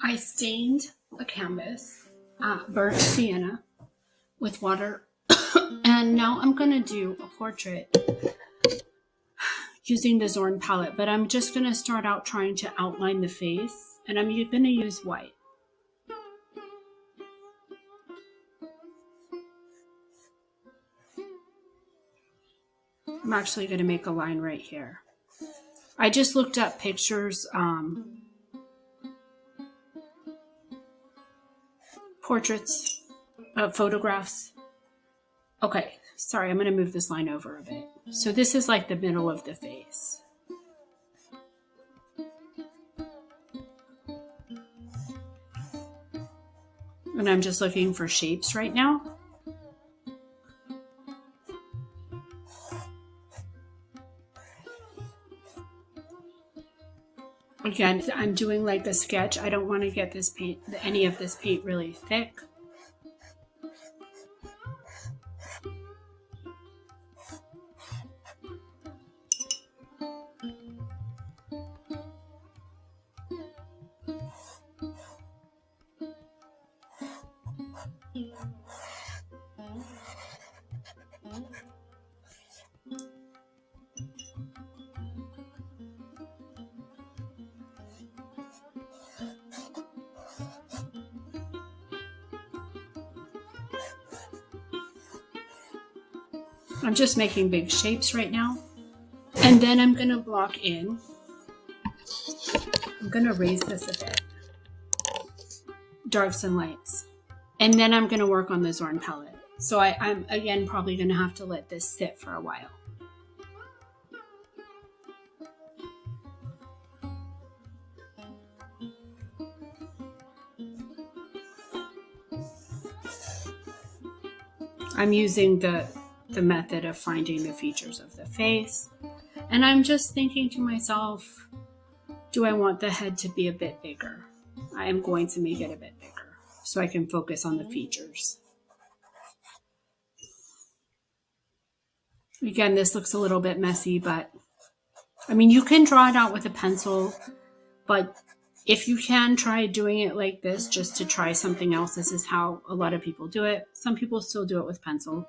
I stained a canvas, burnt sienna with water, and now I'm going to do a portrait using the Zorn palette, but I'm just going to start out trying to outline the face, and I'm going to use white. I'm actually going to make a line right here. I just looked up pictures, portraits, photographs. Okay, sorry, I'm going to move this line over a bit. So this is like the middle of the face. And I'm just looking for shapes right now. Again, I'm doing like a sketch. I don't want to get this paint, any of this paint really thick. I'm just making big shapes right now. And then I'm going to block in. I'm going to raise this a bit. Darks and lights. And then I'm going to work on the Zorn palette. So I'm again probably going to have to let this sit for a while. I'm using the method of finding the features of the face. And I'm just thinking to myself, do I want the head to be a bit bigger? I am going to make it a bit bigger so I can focus on the features. Again, this looks a little bit messy, but I mean, you can draw it out with a pencil, but if you can try doing it like this just to try something else, this is how a lot of people do it. Some people still do it with pencil.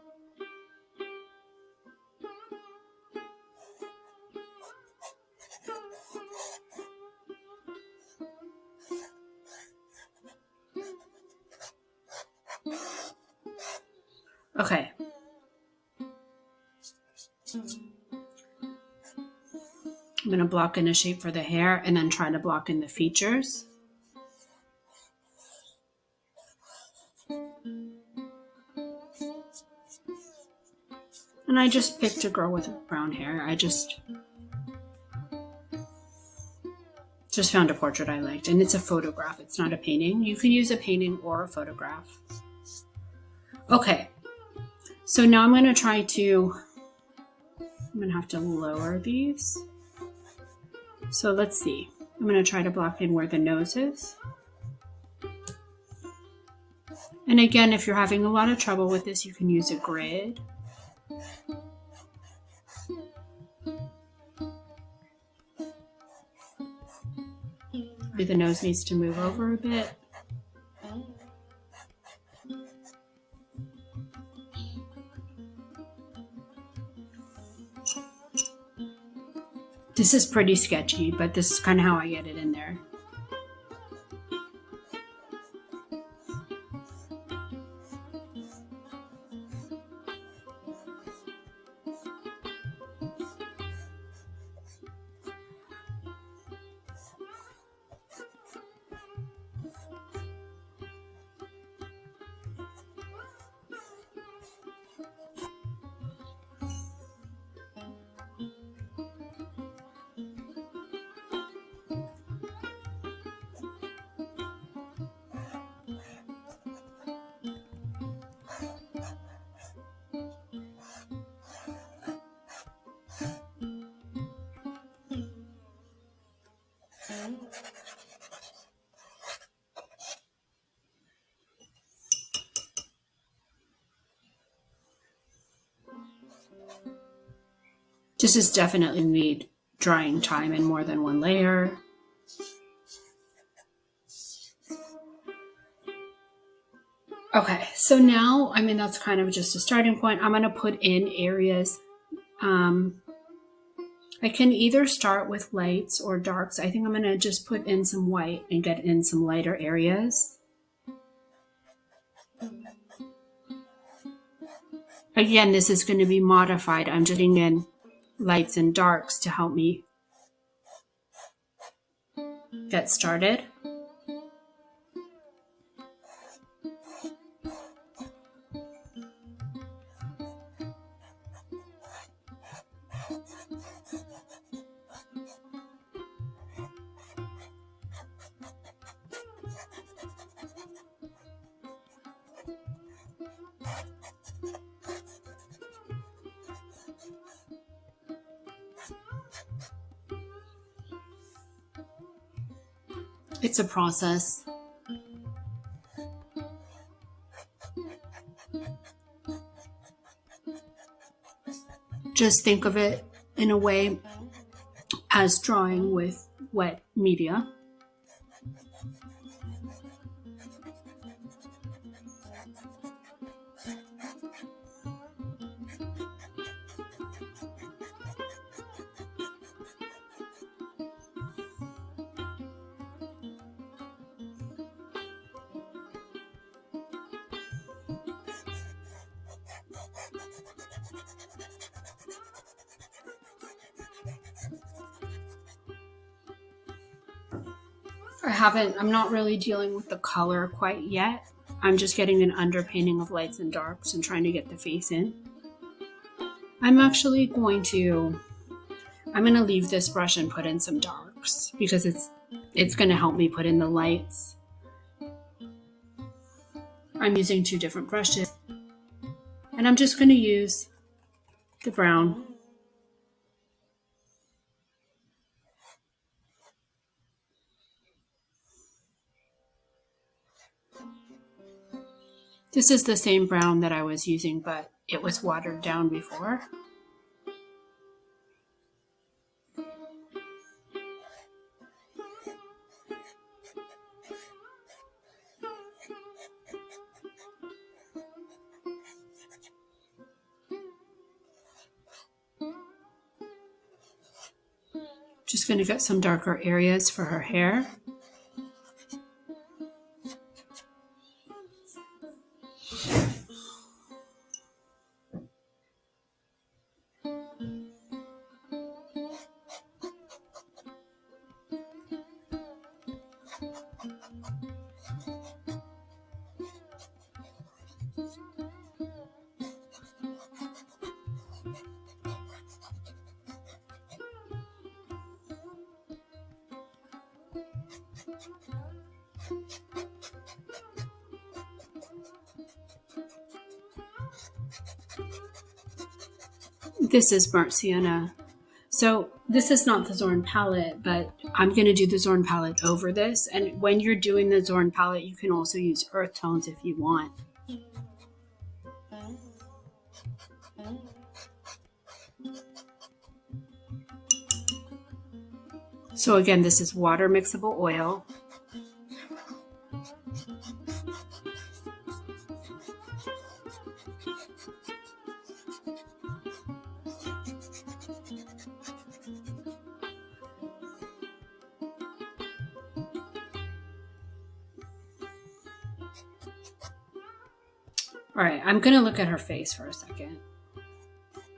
Okay. I'm going to block in a shape for the hair and then try to block in the features. And I just picked a girl with brown hair. I just found a portrait I liked, and it's a photograph. It's not a painting. You can use a painting or a photograph. Okay. So now I'm going to try to, I'm going to have to lower these. So let's see. I'm going to try to block in where the nose is. And again, if you're having a lot of trouble with this, you can use a grid. Maybe the nose needs to move over a bit. This is pretty sketchy, but this is kind of how I get it in there. This is definitely need drying time in more than one layer. Okay, so now, I mean, that's kind of just a starting point. I'm going to put in areas. I can either start with lights or darks. I think I'm going to just put in some white and get in some lighter areas. Again, this is going to be modified. I'm just putting in lights and darks to help me get started. It's a process. Just think of it in a way as drawing with wet media. I'm not really dealing with the color quite yet. I'm just getting an underpainting of lights and darks and trying to get the face in. I'm actually going to leave this brush and put in some darks because it's going to help me put in the lights. I'm using two different brushes and I'm just going to use the brown. This is the same brown that I was using, but it was watered down before. Just going to get some darker areas for her hair. This is burnt sienna. So this is not the Zorn palette, but I'm going to do the Zorn palette over this. And when you're doing the Zorn palette, you can also use earth tones if you want. So again, this is water mixable oil. All right, I'm going to look at her face for a second.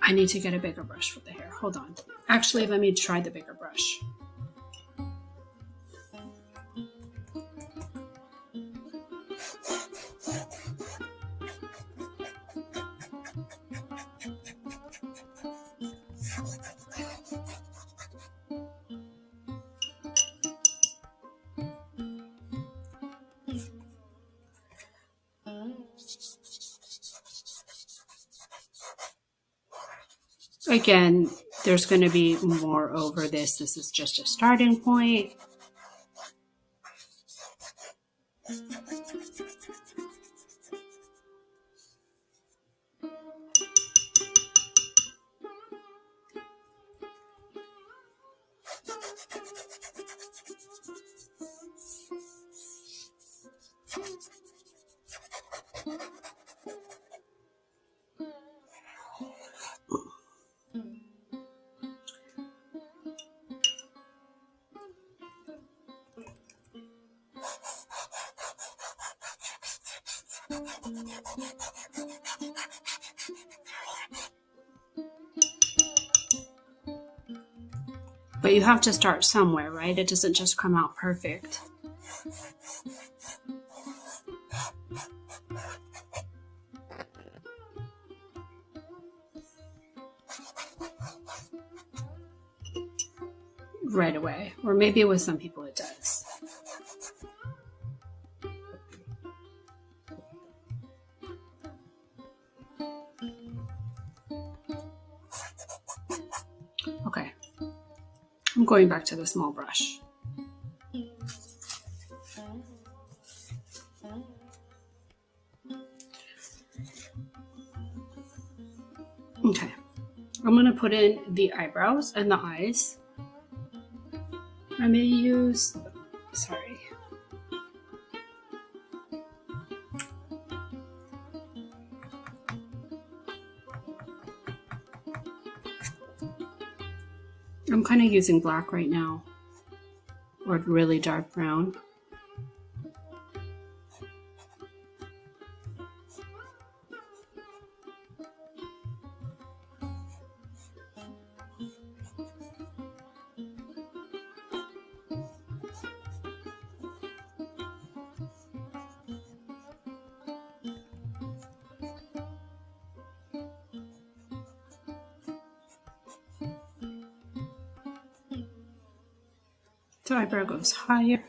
I need to get a bigger brush for the hair. Hold on. Actually, let me try the bigger brush. Again, there's going to be more over this. This is just a starting point. But you have to start somewhere, right? It doesn't just come out perfect. Right away. Or maybe with some people it does. Okay. I'm going back to the small brush. Okay. I'm going to put in the eyebrows and the eyes. I may use, sorry. I'm kind of using black right now, or really dark brown. So eyebrow goes higher.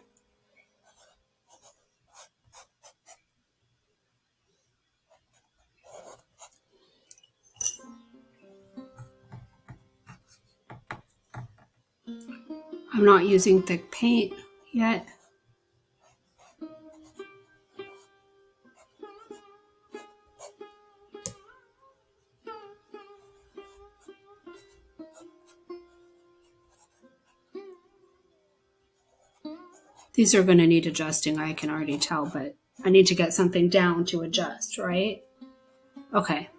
I'm not using thick paint yet. These are going to need adjusting, I can already tell, but I need to get something down to adjust, right? Okay.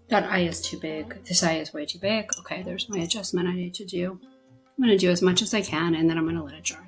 That eye is too big. This eye is way too big. Okay, there's my adjustment I need to do. I'm going to do as much as I can, and then I'm going to let it dry.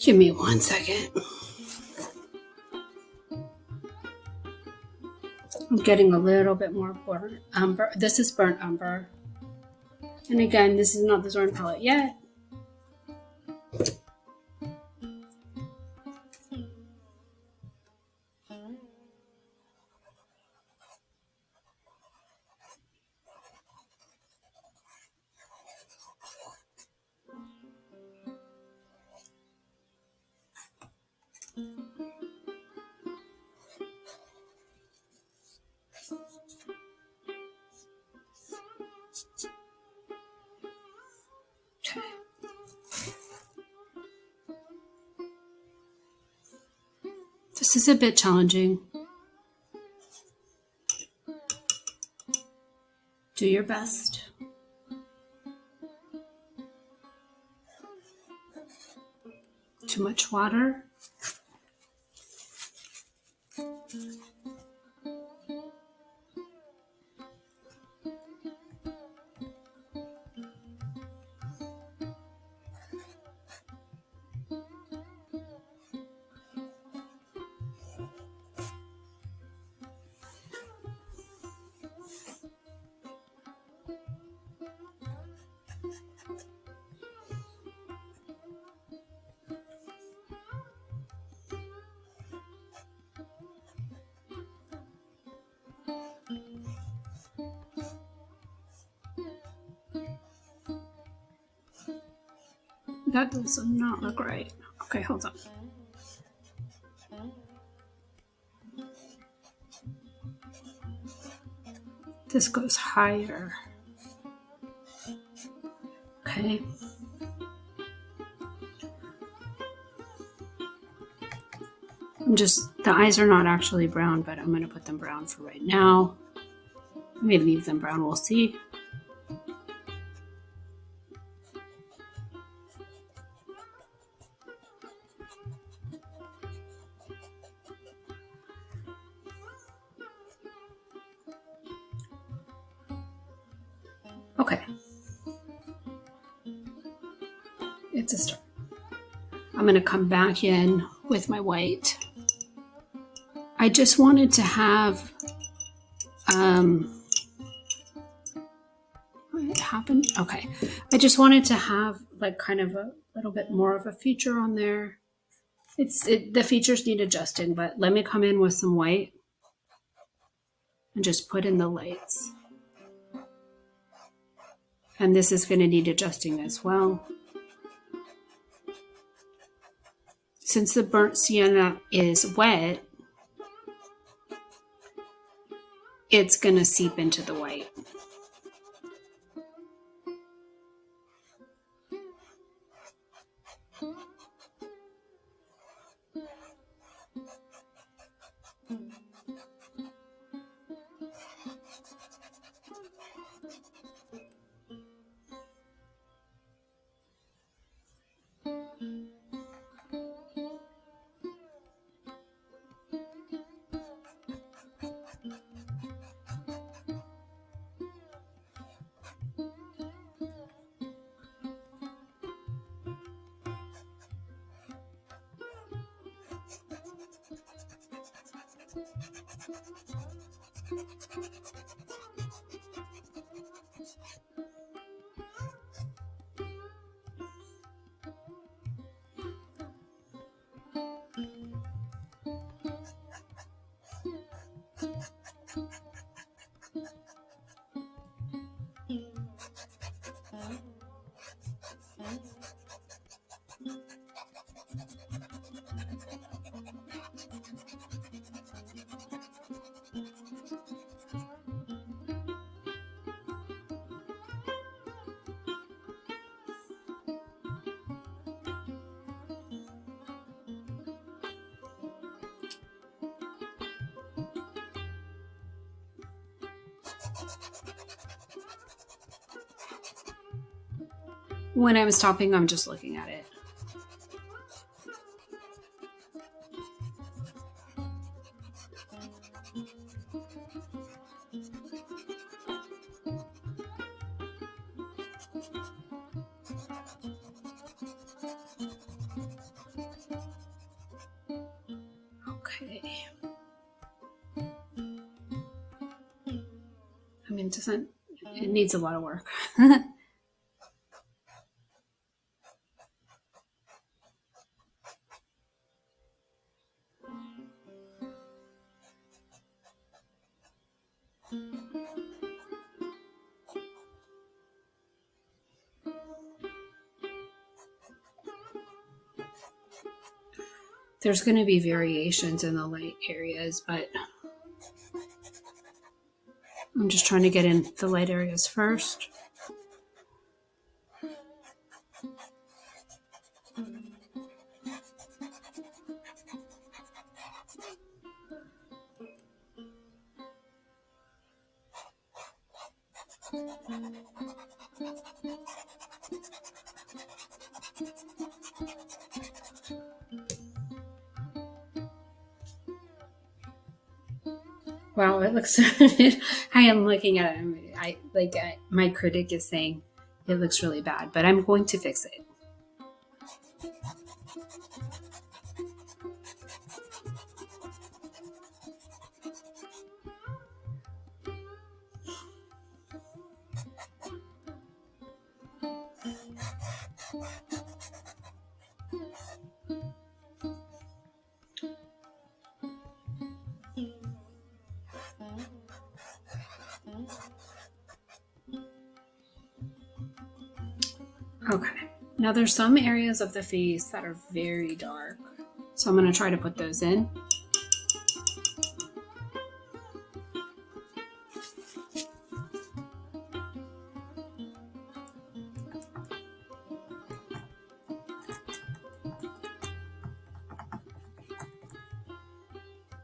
Give me 1 second. I'm getting a little bit more burnt umber. This is burnt umber. And again, this is not the Zorn palette yet. Okay. This is a bit challenging. Do your best. Too much water. That does not look right. Okay, hold on. This goes higher. Okay. The eyes are not actually brown, but I'm going to put them brown for right now. I may leave them brown, we'll see. Okay. It's a start. I'm going to come back in with my white. I just wanted to have, what happened? Okay. I just wanted to have like kind of a little bit more of a feature on there. The features need adjusting, but let me come in with some white and just put in the lights. And this is going to need adjusting as well. Since the burnt sienna is wet, it's going to seep into the white. When I'm stopping, I'm just looking at it. Okay. I mean, it needs a lot of work. There's going to be variations in the light areas, but I'm just trying to get in the light areas first. Wow, it looks. I am looking at it. My critic is saying it looks really bad, but I'm going to fix it. Okay. Now there's some areas of the face that are very dark, so I'm going to try to put those in.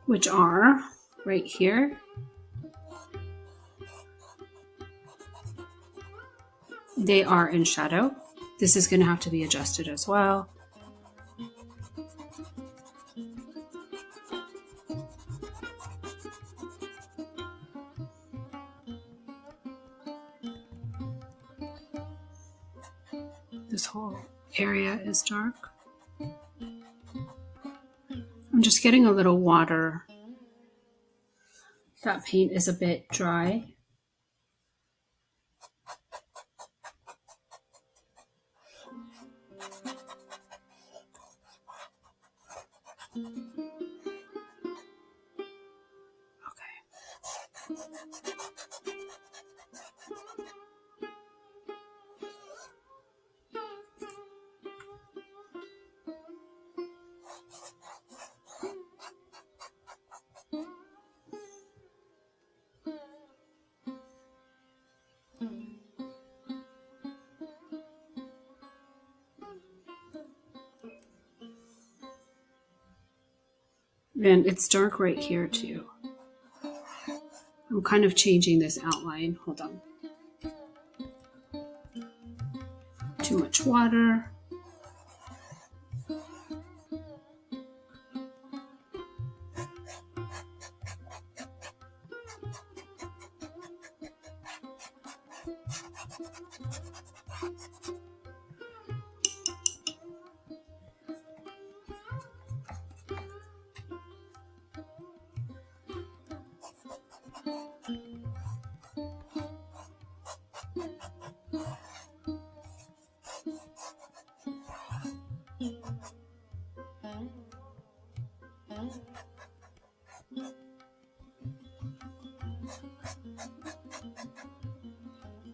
Which are right here. They are in shadow. This is going to have to be adjusted as well. This whole area is dark. I'm just getting a little water. That paint is a bit dry. And it's dark right here too. I'm kind of changing this outline. Hold on. Too much water.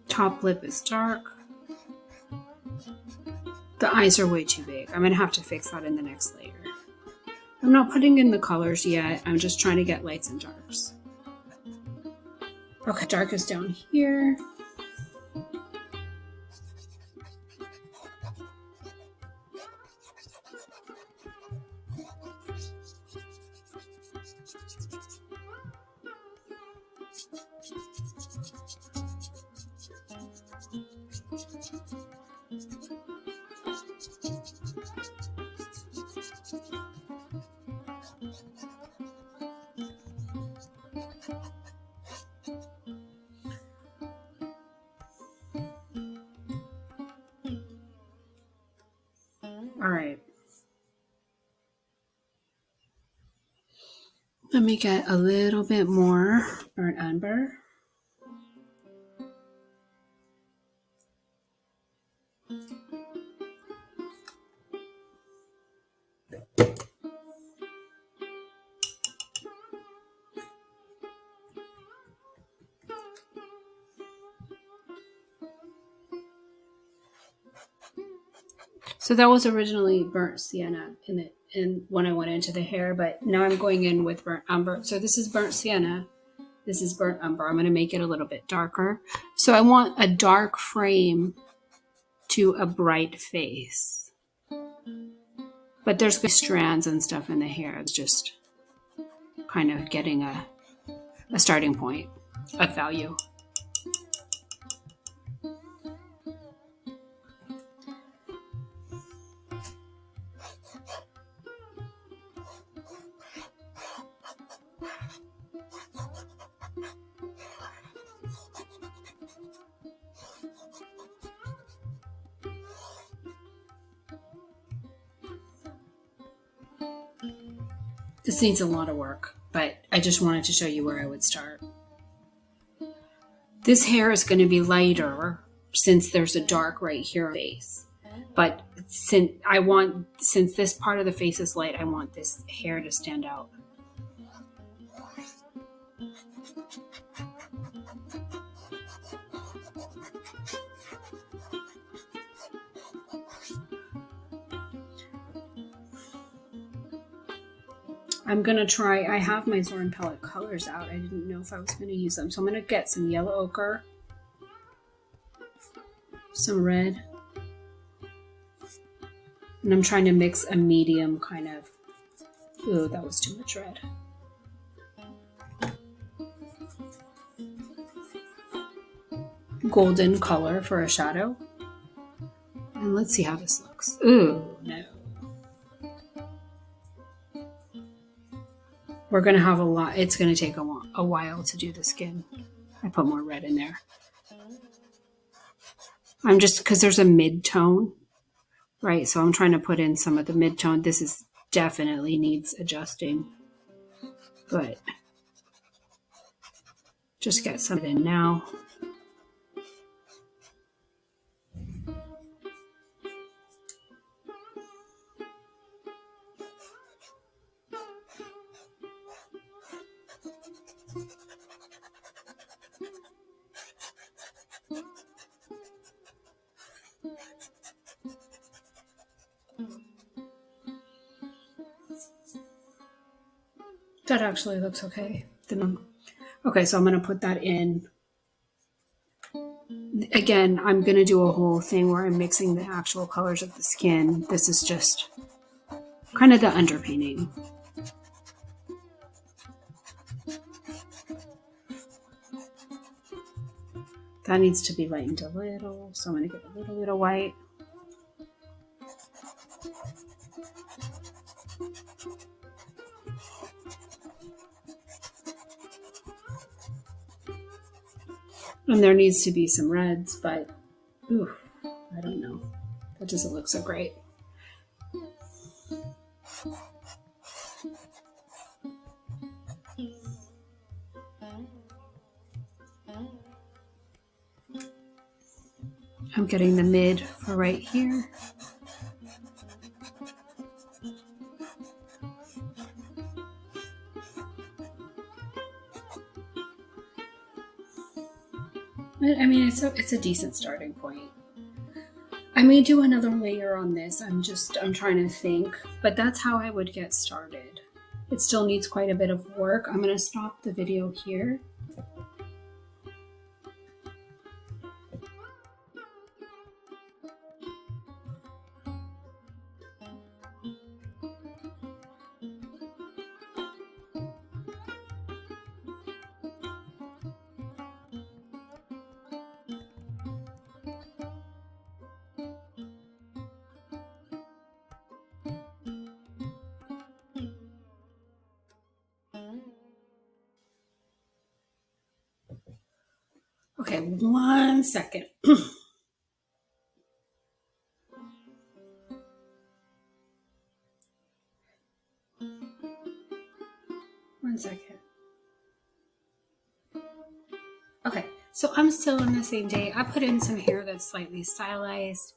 Top lip is dark. The eyes are way too big. I'm going to have to fix that in the next layer. I'm not putting in the colors yet. I'm just trying to get lights and darks. Okay, dark is down here. All right. Let me get a little bit more burnt umber. So that was originally burnt sienna in when I went into the hair, but now I'm going in with burnt umber. So this is burnt sienna. This is burnt umber. I'm going to make it a little bit darker. So I want a dark frame to a bright face. But there's strands and stuff in the hair. It's just kind of getting a starting point of value. This needs a lot of work, but I just wanted to show you where I would start. This hair is going to be lighter since there's a dark right here on the face. But since this part of the face is light, I want this hair to stand out. I'm gonna try, I have my Zorn Palette colors out. I didn't know if I was gonna use them. So I'm gonna get some yellow ochre, some red, and I'm trying to mix a medium kind of, ooh, that was too much red. Golden color for a shadow. And let's see how this looks. Ooh, no. We're gonna have a lot, it's gonna take a while to do the skin. I put more red in there. I'm just, because there's a mid-tone, right? So I'm trying to put in some of the mid-tone. This is definitely needs adjusting, but just get some in now. That actually looks okay. Okay, so I'm going to put that in. Again, I'm going to do a whole thing where I'm mixing the actual colors of the skin. This is just kind of the underpainting. That needs to be lightened a little, so I'm going to get a little bit of white. And there needs to be some reds, but ooh, I don't know. That doesn't look so great. I'm getting the mid for right here. I mean, it's a decent starting point. I may do another layer on this. I'm trying to think, but that's how I would get started. It still needs quite a bit of work. I'm going to stop the video here. Okay, 1 second. 1 second. Okay, so I'm still on the same day. I put in some hair that's slightly stylized.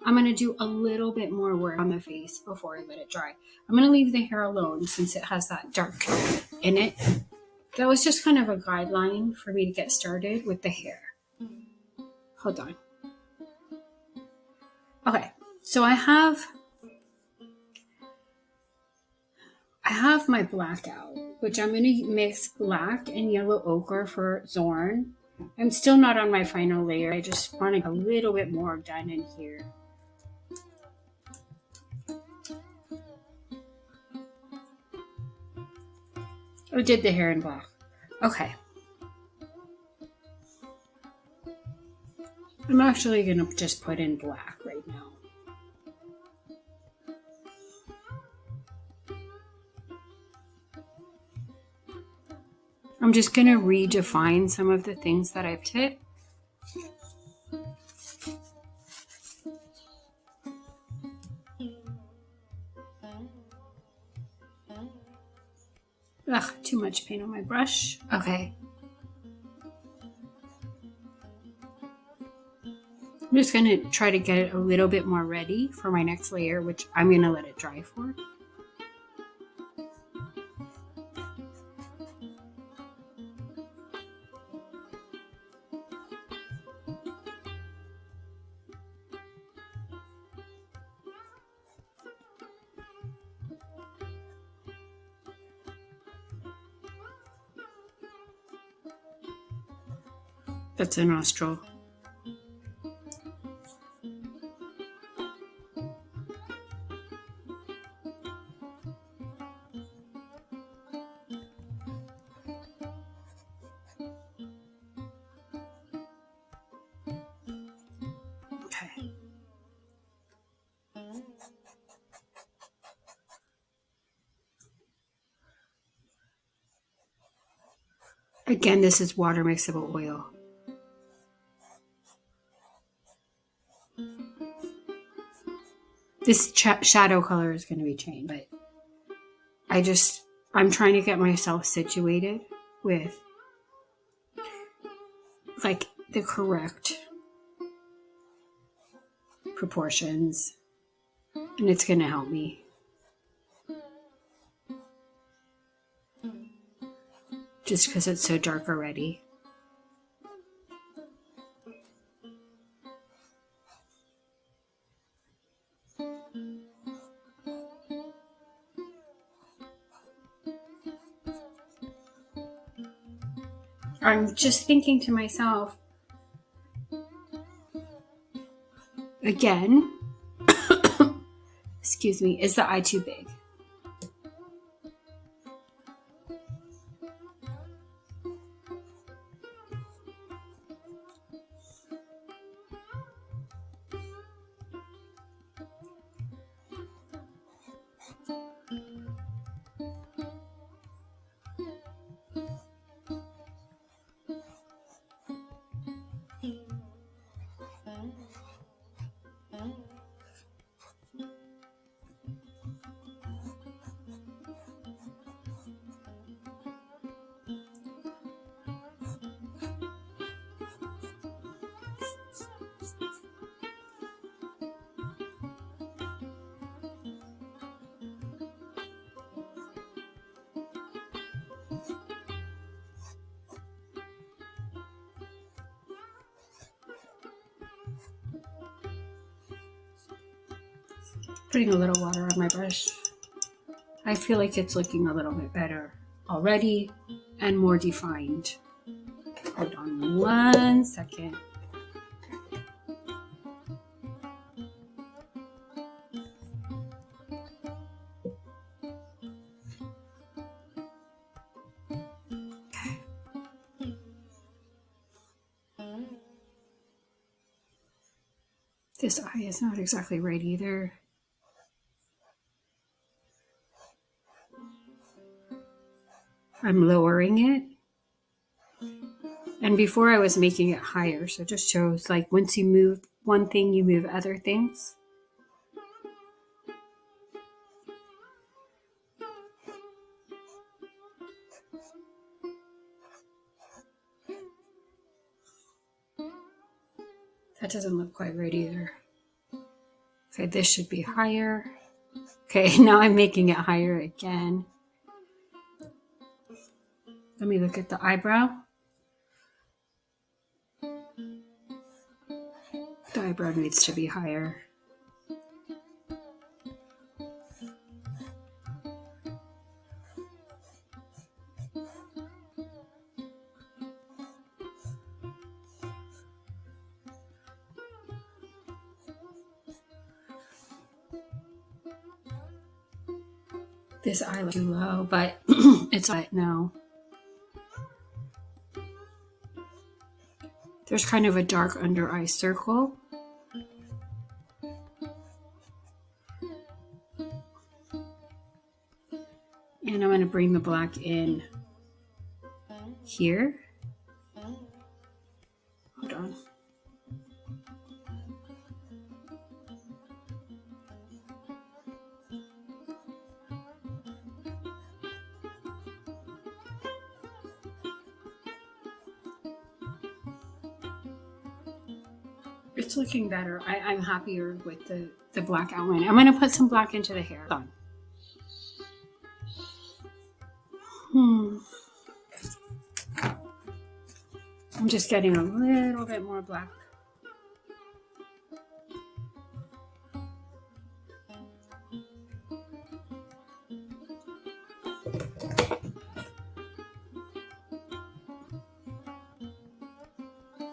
I'm going to do a little bit more work on the face before I let it dry. I'm going to leave the hair alone since it has that dark in it. That was just kind of a guideline for me to get started with the hair. Hold on. Okay, so I have my black out, which I'm going to mix black and yellow ochre for Zorn. I'm still not on my final layer. I just want a little bit more done in here. I did the hair in black. Okay. I'm actually going to just put in black right now. I'm just going to redefine some of the things that I've hit. Ugh, too much paint on my brush. Okay. I'm just going to try to get it a little bit more ready for my next layer, which I'm going to let it dry for. That's a nostril. Okay. Again, this is water mixable oil. This shadow color is going to be changed, but I'm trying to get myself situated with like the correct proportions, and it's going to help me. Just because it's so dark already. I'm just thinking to myself, again, excuse me, is the eye too big? Putting a little water on my brush. I feel like it's looking a little bit better already and more defined. Hold on 1 second. This eye is not exactly right either. I'm lowering it. And before I was making it higher, so it just shows like once you move one thing, you move other things. That doesn't look quite right either. Okay, this should be higher. Okay, now I'm making it higher again. Let me look at the eyebrow. The eyebrow needs to be higher. This eye looks too low, but it's not now. There's kind of a dark under eye circle. And I'm going to bring the black in here. Hold on. It's looking better. I'm happier with the black outline. I'm going to put some black into the hair. Hold on. I'm just getting a little bit more black.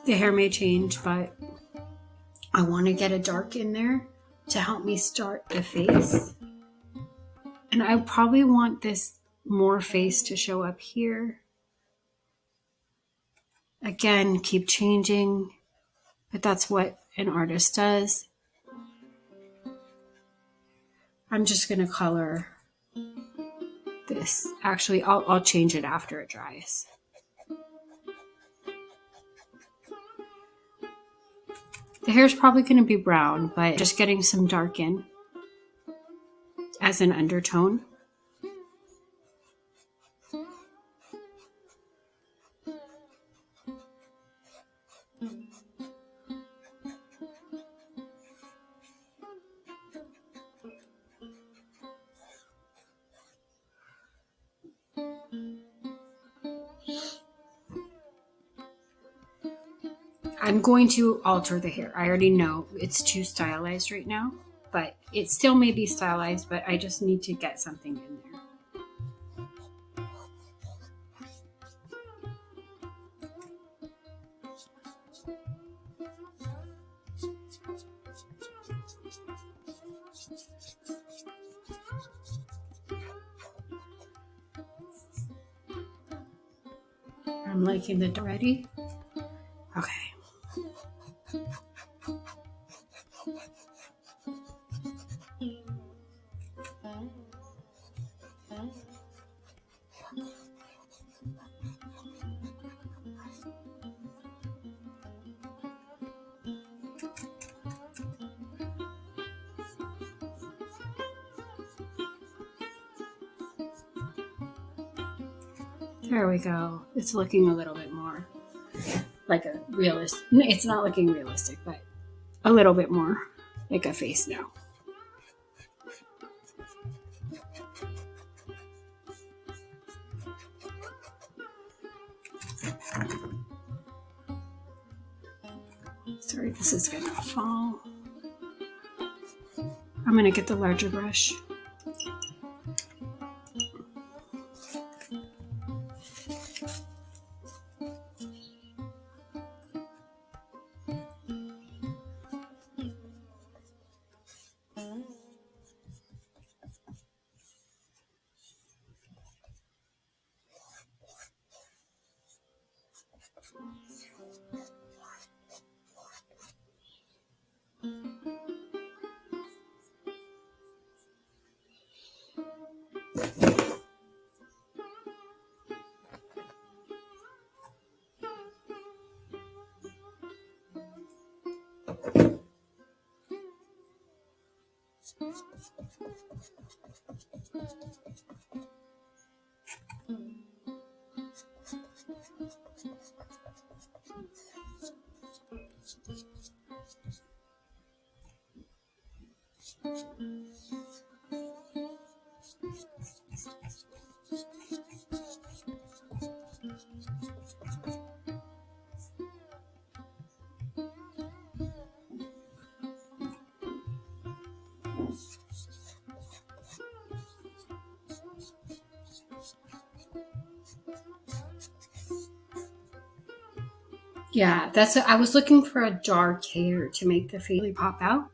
The hair may change, but I want to get a dark in there to help me start the face. And I probably want this more face to show up here. Again, keep changing, but that's what an artist does. I'm just going to color this. Actually, I'll change it after it dries. The hair's probably going to be brown, but just getting some dark in as an undertone. I'm going to alter the hair. I already know it's too stylized right now, but it still may be stylized, but I just need to get something in there. I'm liking the ready. Okay. There we go. It's looking a little bit more like a realist. It's not looking realistic, but a little bit more like a face now. Sorry, this is gonna fall. I'm gonna get the larger brush. Yeah, that's I was looking for a dark hair to make the face really pop out.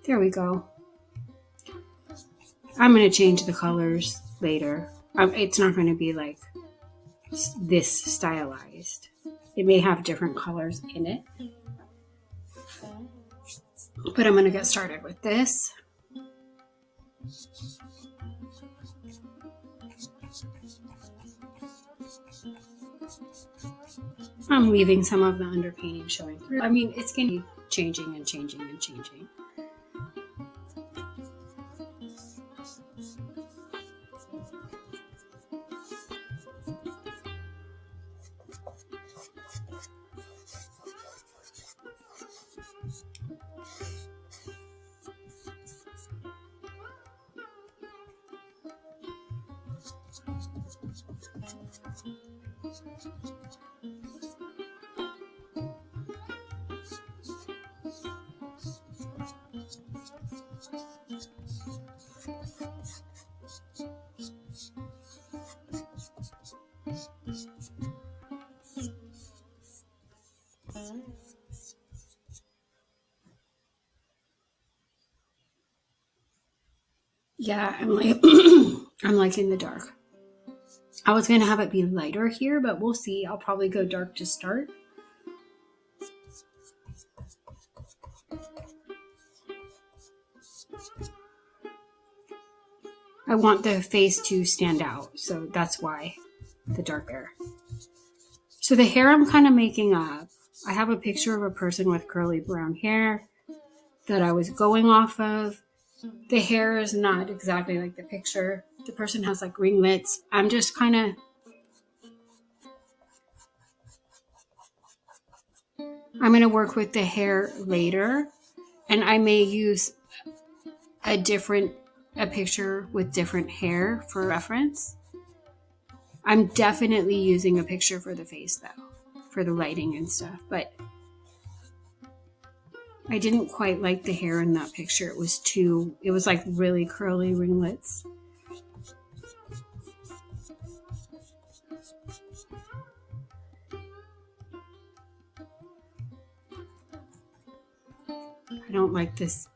There we go. I'm going to change the colors later. It's not going to be like this stylized. It may have different colors in it. But I'm going to get started with this. I'm leaving some of the underpainting showing through. I mean, it's going to be changing and changing and changing. Yeah, I'm like, I'm liking the dark. I was going to have it be lighter here, but we'll see. I'll probably go dark to start. I want the face to stand out, so that's why the dark hair. So the hair I'm kind of making up. I have a picture of a person with curly brown hair that I was going off of. The hair is not exactly like the picture. The person has like ringlets. I'm just kind of... I'm going to work with the hair later, and I may use a picture with different hair for reference. I'm definitely using a picture for the face though, for the lighting and stuff, but I didn't quite like the hair in that picture. It was like really curly ringlets. I don't like this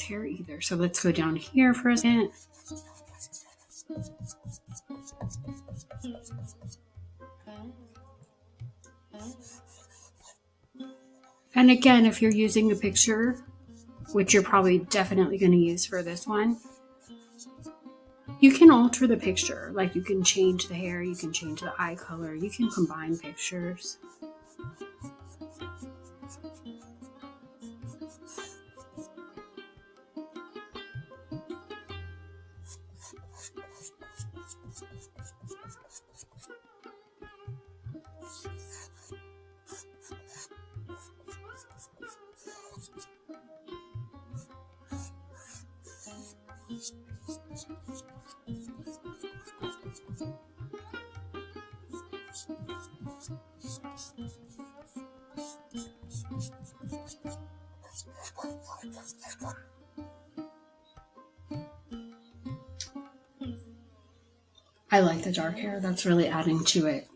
hair either. So let's go down here for a second. And again, if you're using a picture, which you're probably definitely going to use for this one, you can alter the picture. Like you can change the hair, you can change the eye color, you can combine pictures. I like the dark hair. That's really adding to it.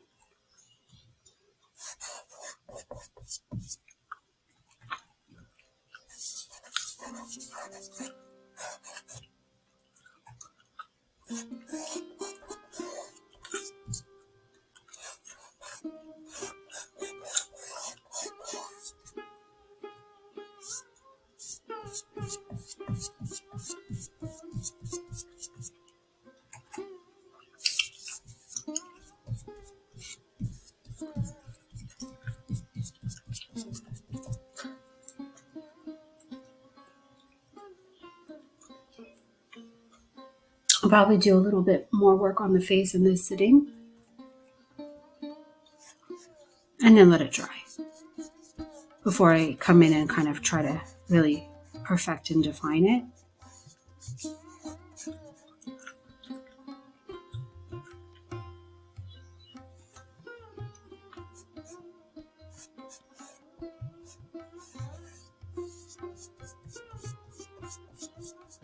I'll probably do a little bit more work on the face in this sitting. And then let it dry before I come in and kind of try to really perfect and define it.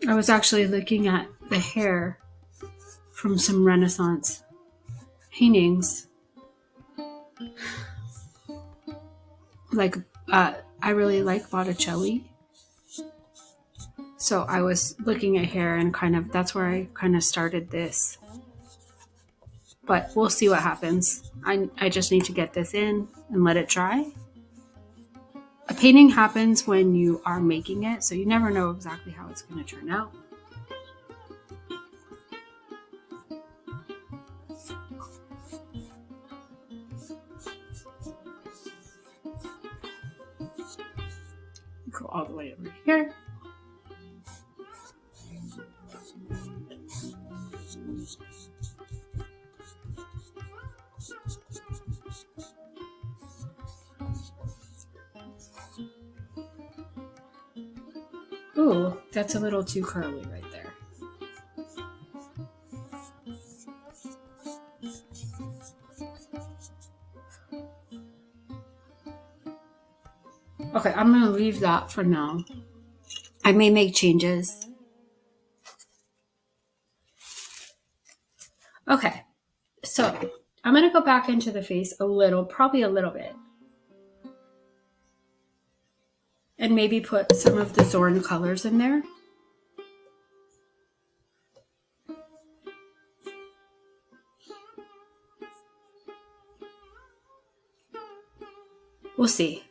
I was actually looking at the hair from some Renaissance paintings. Like, I really like Botticelli. So I was looking at hair and that's where I kind of started this. But we'll see what happens. I just need to get this in and let it dry. A painting happens when you are making it, so you never know exactly how it's going to turn out. Go all the way over here. Ooh, that's a little too curly right there. Okay, I'm going to leave that for now. I may make changes. Okay, so I'm going to go back into the face probably a little bit. And maybe put some of the Zorn colors in there. We'll see.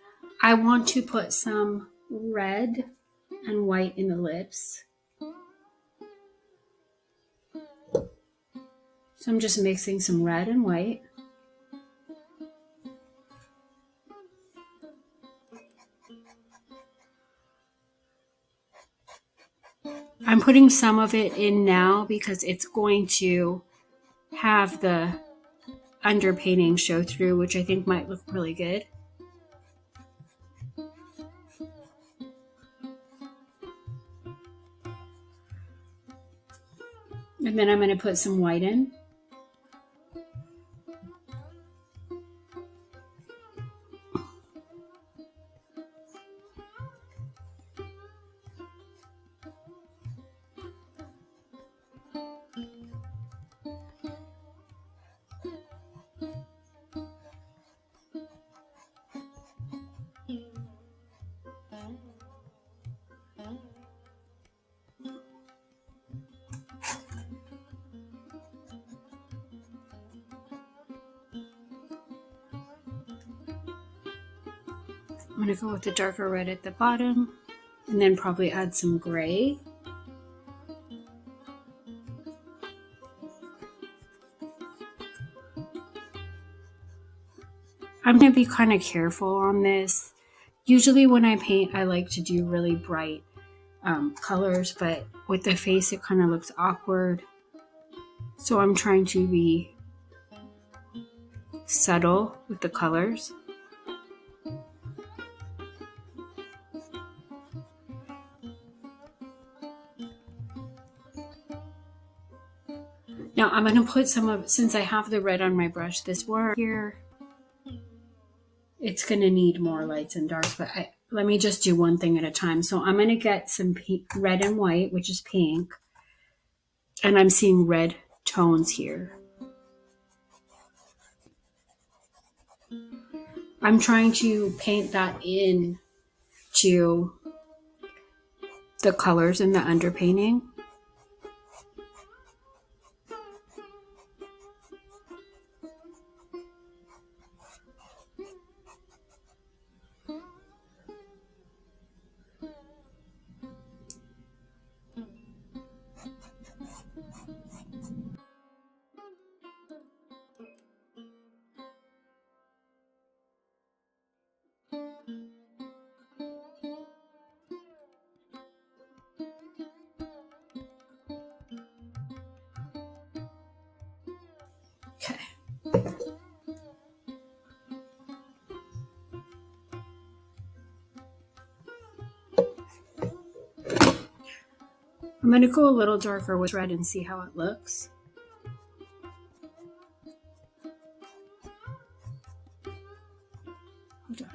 I want to put some red and white in the lips. So I'm just mixing some red and white. I'm putting some of it in now because it's going to have the underpainting show through, which I think might look really good. And then I'm going to put some white in. I'm going to go with the darker red at the bottom and then probably add some gray. I'm going to be kind of careful on this. Usually when I paint, I like to do really bright colors, but with the face, it kind of looks awkward. So I'm trying to be subtle with the colors. Now I'm going to put some of, since I have the red on my brush, this one here, it's going to need more lights and darks, but let me just do one thing at a time. So I'm going to get some red and white, which is pink, and I'm seeing red tones here. I'm trying to paint that in to the colors in the underpainting. Okay. I'm going to go a little darker with red and see how it looks. Hold on.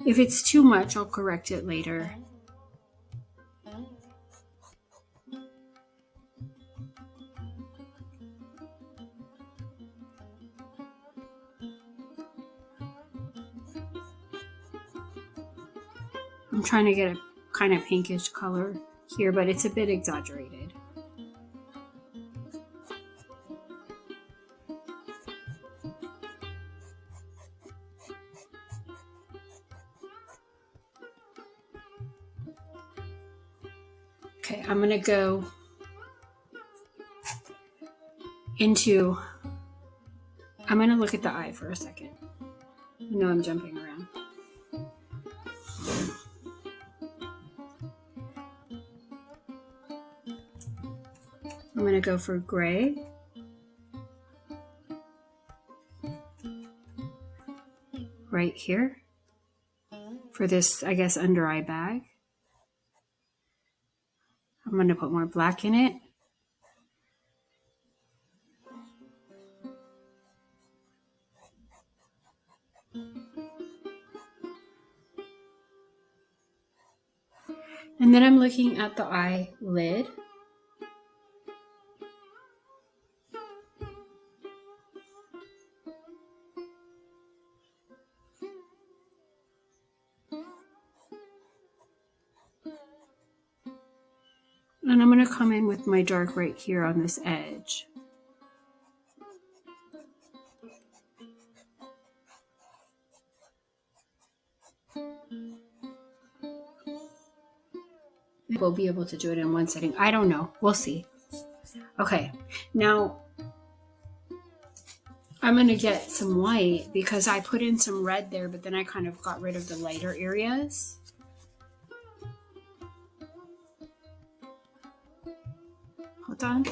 If it's too much, I'll correct it later. I'm trying to get a kind of pinkish color here, but it's a bit exaggerated. Okay, I'm going to go into, I'm going to look at the eye for a second. I know I'm jumping around. I'm going to go for gray. Right here. For this, I guess, under eye bag. I'm going to put more black in it. And then I'm looking at the eyelid. And I'm going to come in with my dark right here on this edge. We'll be able to do it in one setting. I don't know. We'll see. Okay, now I'm going to get some white because I put in some red there, but then I kind of got rid of the lighter areas. Hold on.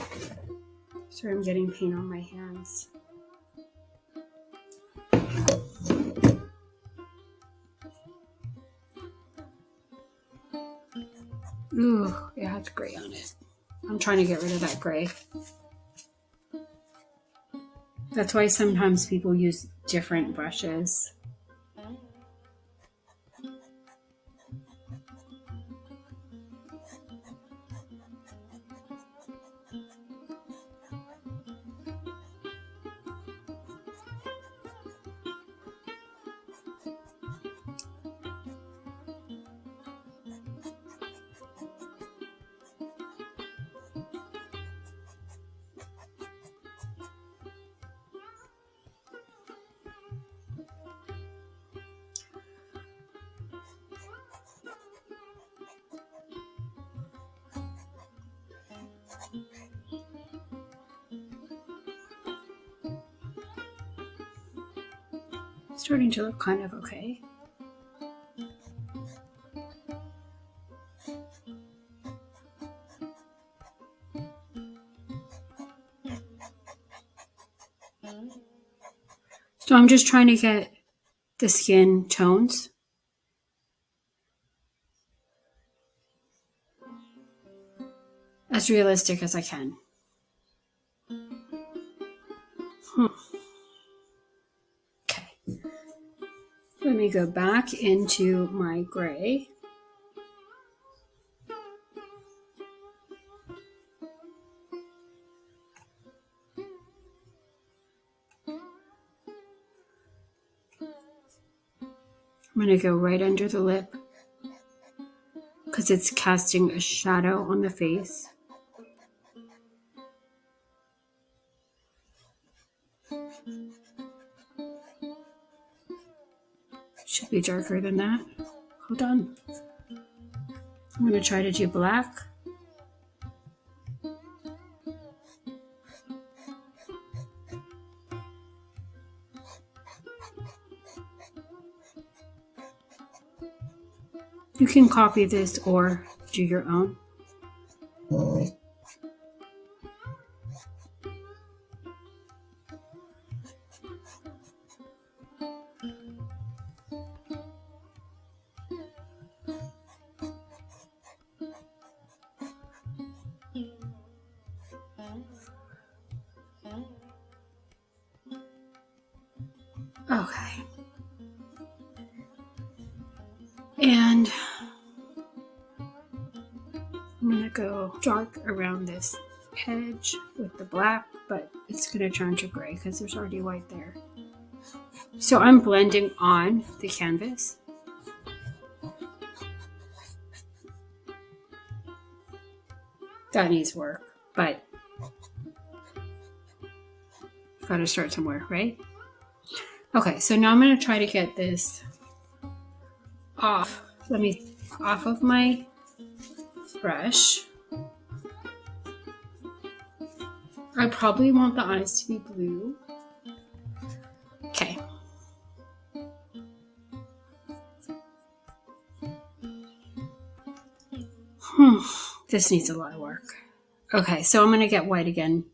Sorry, I'm getting paint on my hands. Ooh, it has gray on it. I'm trying to get rid of that gray. That's why sometimes people use different brushes. Starting to look kind of okay. So I'm just trying to get the skin tones. As realistic as I can. Okay. Let me go back into my gray. I'm going to go right under the lip because it's casting a shadow on the face. Should be darker than that. Hold on. I'm going to try to do black. You can copy this or do your own. Okay. And I'm going to go dark around this edge with the black, but it's going to turn to gray because there's already white there. So I'm blending on the canvas. That needs work, but got to start somewhere, right? Okay, so now I'm going to try to get this off. Off of my brush. I probably want the eyes to be blue. Okay. This needs a lot of work. Okay, so I'm going to get white again.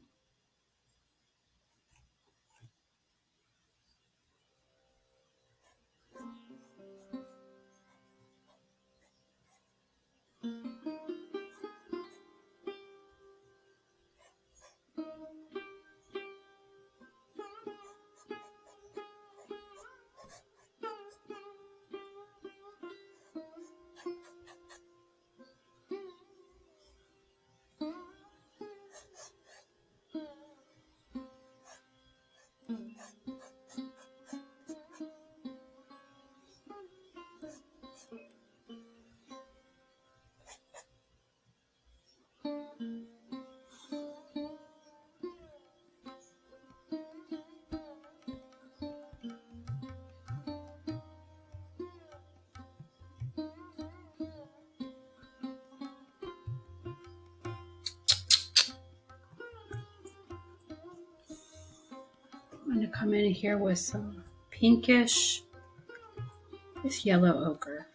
I'm going to come in here with some pinkish, this yellow ochre.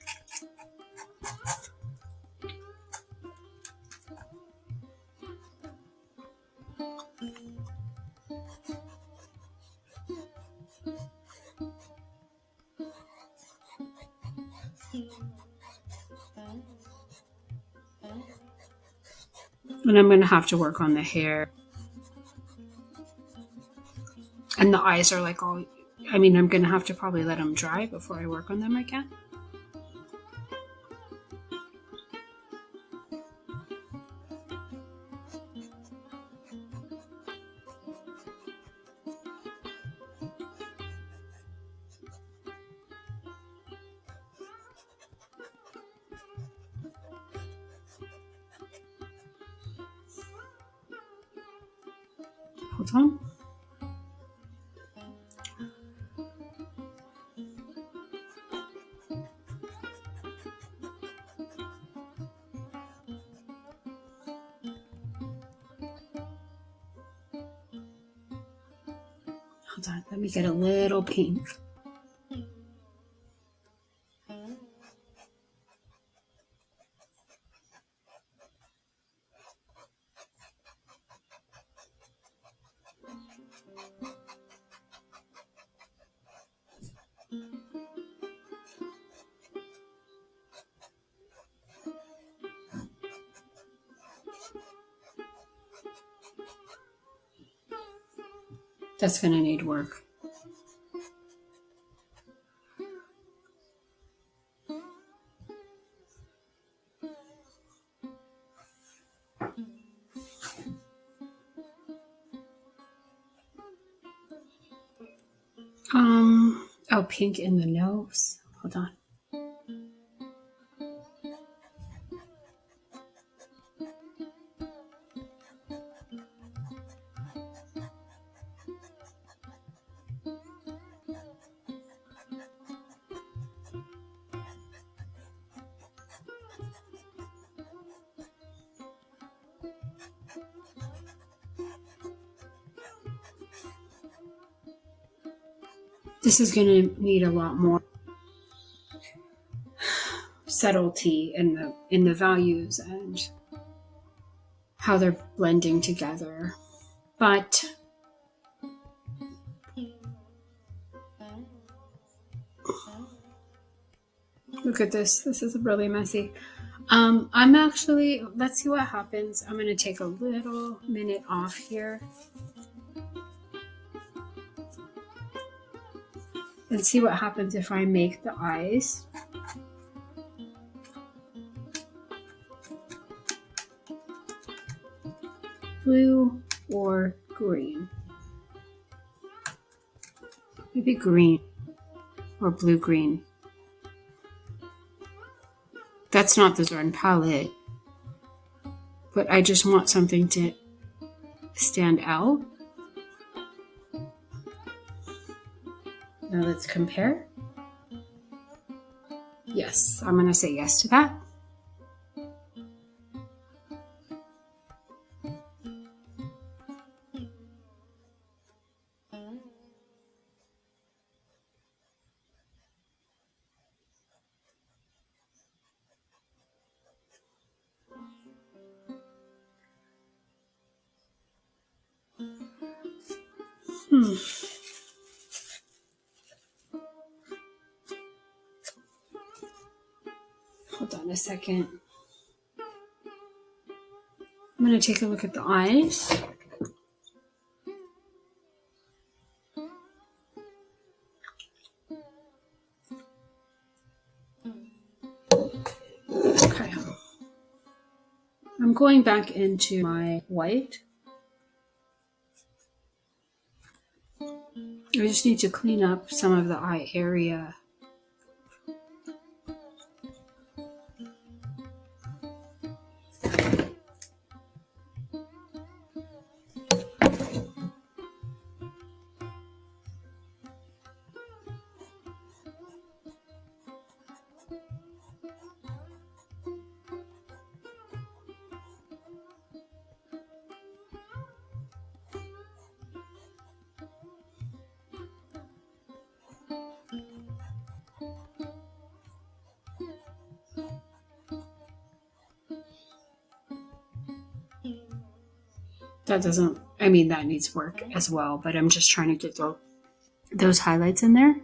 And I'm going to have to work on the hair. And the eyes are like all, I mean, I'm going to have to probably let them dry before I work on them again. Hold on. Hold on, let me get a little pink. That's going to need work. Oh, pink in the nose. Hold on. This is going to need a lot more subtlety in the values and how they're blending together. But look at this. This is really messy. I'm actually, let's see what happens. I'm going to take a little minute off here and see what happens if I make the eyes. Blue or green. Maybe green or blue-green. That's not the Zorn Palette, but I just want something to stand out. Now let's compare. Yes, I'm going to say yes to that. Hold on a second. I'm going to take a look at the eyes. Okay. I'm going back into my white. I just need to clean up some of the eye area. That doesn't, I mean, that needs work as well, but I'm just trying to get those highlights in there.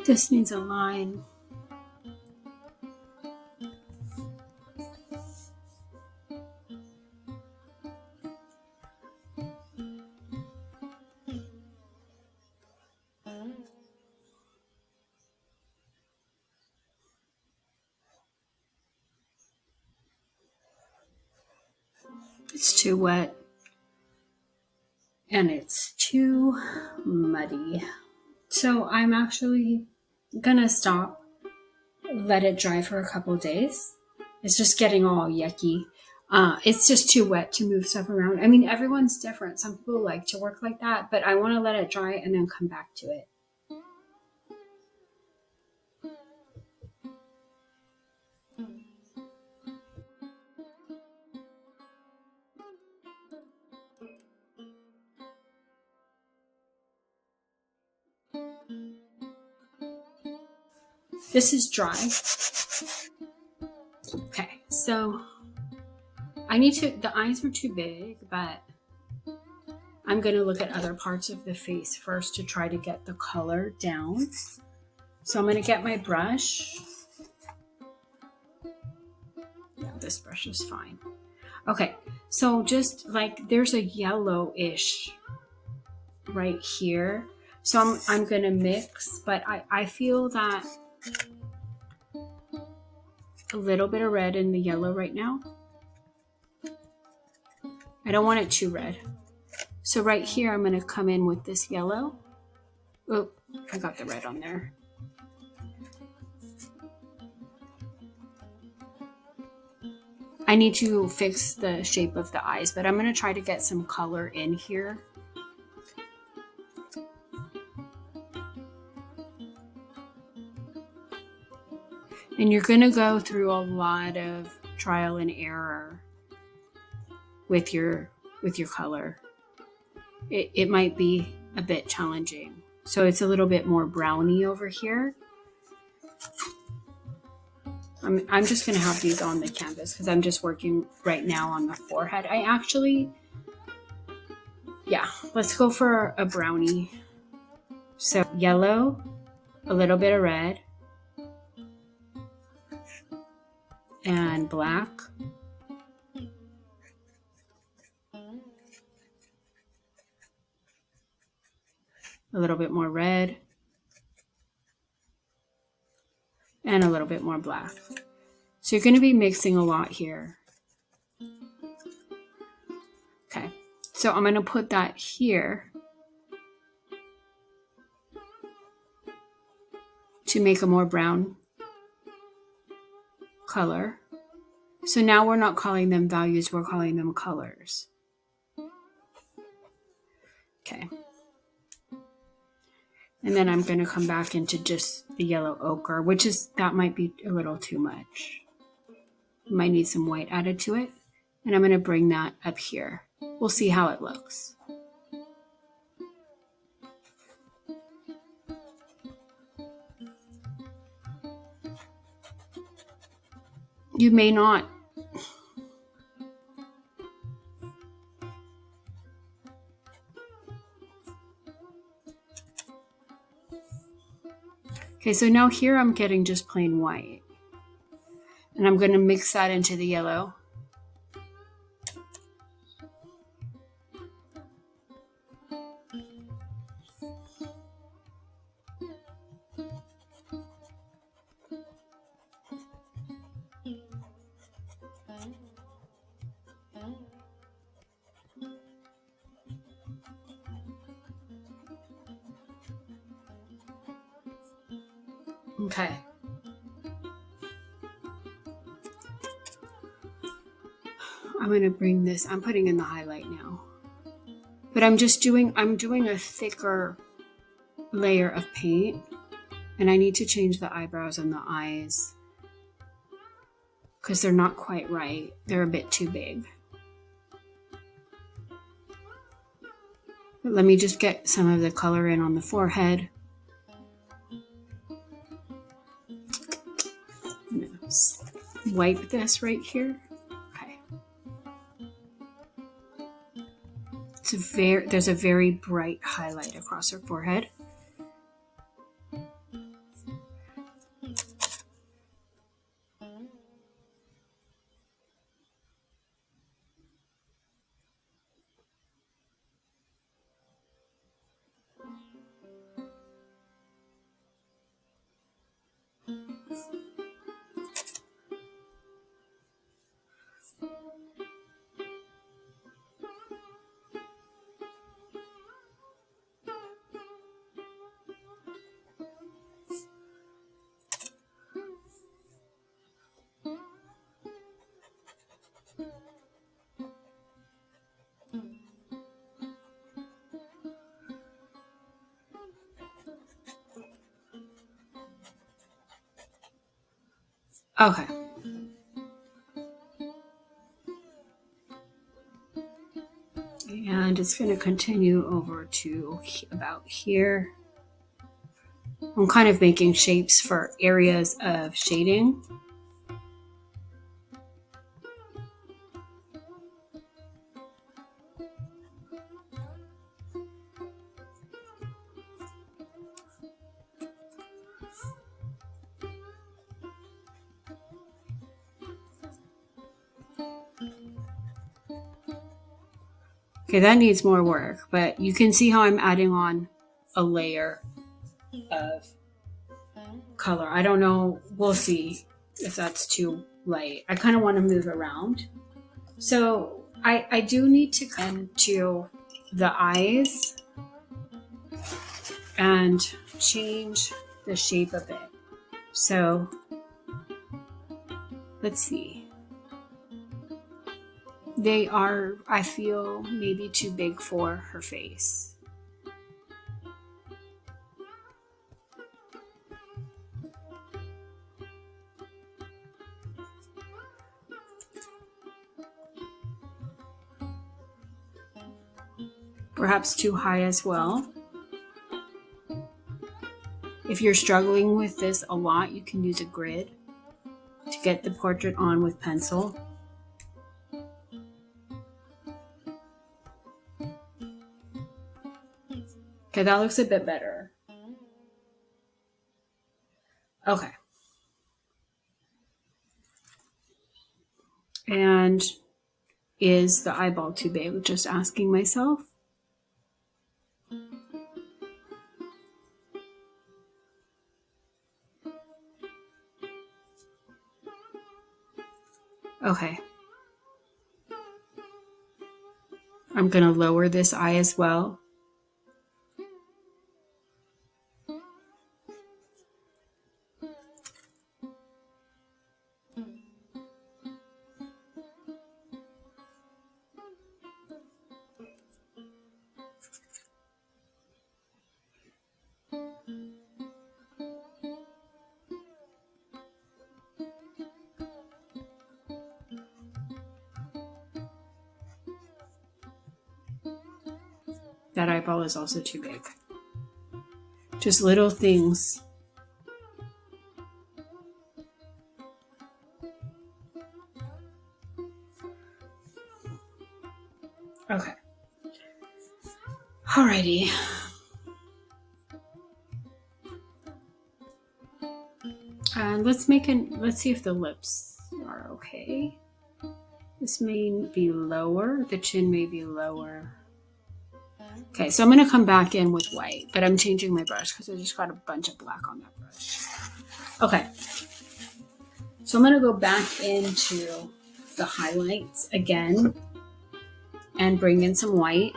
This needs a line. It's too wet and it's too muddy. So I'm actually gonna stop, let it dry for a couple days. It's just getting all yucky. It's just too wet to move stuff around. I mean, everyone's different. Some people like to work like that, but I want to let it dry and then come back to it. This is dry. Okay, so I need to, the eyes are too big, but I'm going to look at other parts of the face first to try to get the color down. So I'm going to get my brush. Yeah, this brush is fine. Okay, so just like there's a yellowish right here. So I'm going to mix, but I feel that a little bit of red in the yellow right now. I don't want it too red. So right here, I'm going to come in with this yellow. Oh, I got the red on there. I need to fix the shape of the eyes, but I'm going to try to get some color in here. And you're going to go through a lot of trial and error with your color. It might be a bit challenging. So it's a little bit more browny over here. I'm just going to have these on the canvas because I'm just working right now on the forehead. Yeah, let's go for a brownie. So yellow, a little bit of red, and black. A little bit more red, and a little bit more black. So you're going to be mixing a lot here. Okay, so I'm going to put that here to make a more brown color. So now we're not calling them values, we're calling them colors. Okay. And then I'm going to come back into just the yellow ochre, that might be a little too much. You might need some white added to it. And I'm going to bring that up here. We'll see how it looks. You may not. Okay, so now here I'm getting just plain white. And I'm going to mix that into the yellow. Okay. I'm going to bring this, I'm putting in the highlight now. But I'm doing a thicker layer of paint, and I need to change the eyebrows and the eyes because they're not quite right. They're a bit too big. But let me just get some of the color in on the forehead. I'm gonna wipe this right here. Okay. There's a very bright highlight across her forehead. Okay. And it's going to continue over to about here. I'm kind of making shapes for areas of shading. Okay, that needs more work, but you can see how I'm adding on a layer of color. I don't know, we'll see if that's too light. I kind of want to move around. So I do need to come to the eyes and change the shape a bit. So let's see. They are, I feel, maybe too big for her face. Perhaps too high as well. If you're struggling with this a lot, you can use a grid to get the portrait on with pencil. Okay, that looks a bit better. Okay. And is the eyeball too big? Just asking myself. Okay. I'm going to lower this eye as well. That eyeball is also too big. Just little things. Okay. Alrighty. And let's see if the lips are okay. This may be lower. The chin may be lower. Okay, so I'm going to come back in with white, but I'm changing my brush because I just got a bunch of black on that brush. Okay, so I'm going to go back into the highlights again and bring in some white.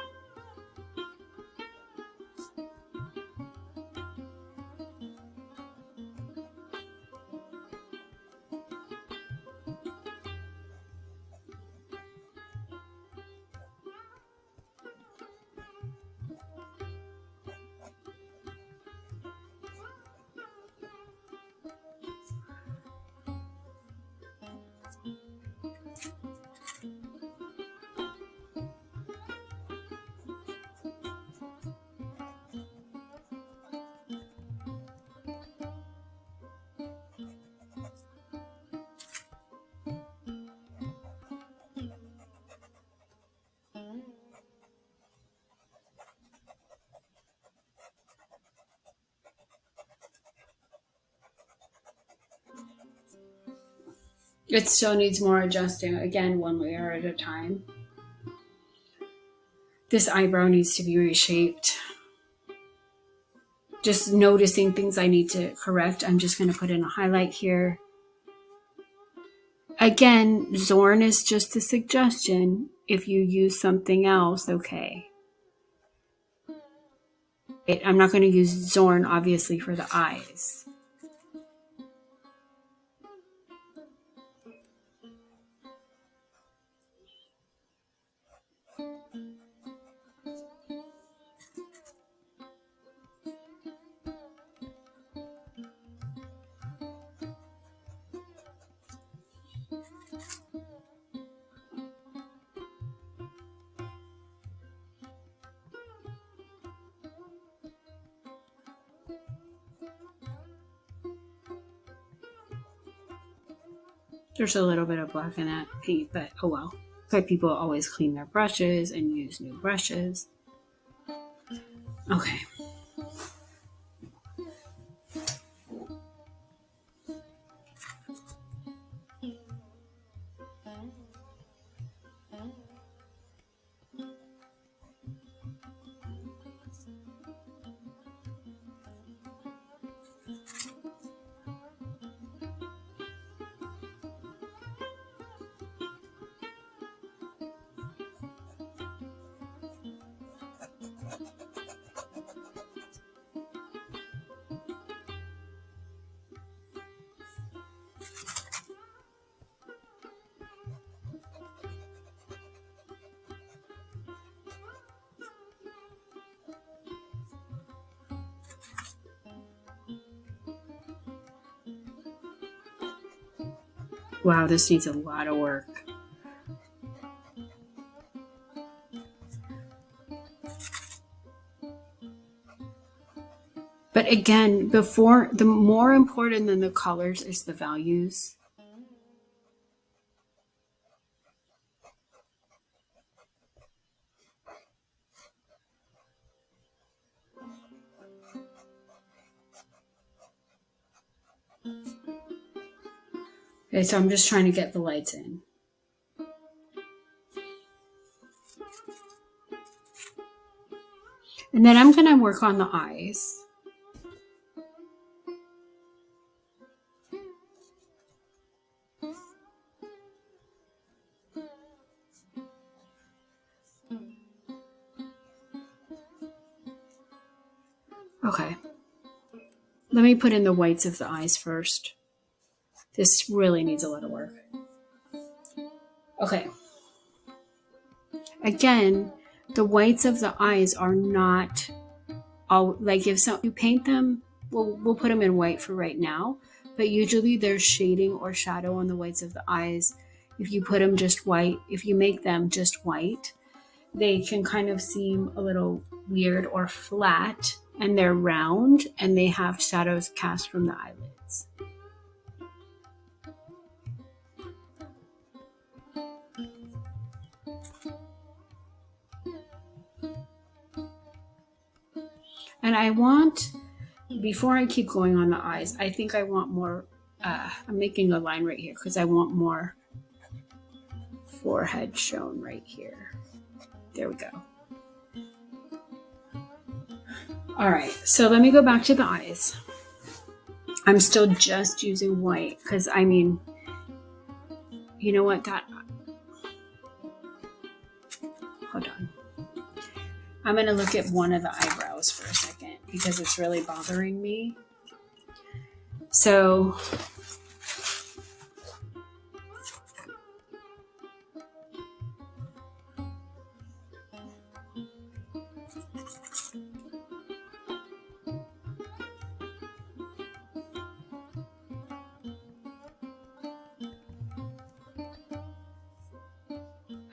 It still needs more adjusting. Again, one layer at a time. This eyebrow needs to be reshaped. Just noticing things I need to correct. I'm just going to put in a highlight here. Again, Zorn is just a suggestion. If you use something else, okay. I'm not going to use Zorn, obviously, for the eyes. There's a little bit of black in that paint, but oh well. But people always clean their brushes and use new brushes. Okay. Wow, this needs a lot of work. But again, the more important than the colors is the values. Okay, so I'm just trying to get the lights in. And then I'm going to work on the eyes. Okay. Let me put in the whites of the eyes first. This really needs a lot of work. Okay. Again, the whites of the eyes are not all, like if you paint them, we'll put them in white for right now, but usually there's shading or shadow on the whites of the eyes. If you put them just white, if you make them just white, they can kind of seem a little weird or flat, and they're round and they have shadows cast from the eyelids. And I want, before I keep going on the eyes, I think I want more, I'm making a line right here because I want more forehead shown right here. There we go. All right, so let me go back to the eyes. I'm still just using white because, I mean, you know what, hold on. I'm going to look at one of the eyebrows for a second because it's really bothering me. So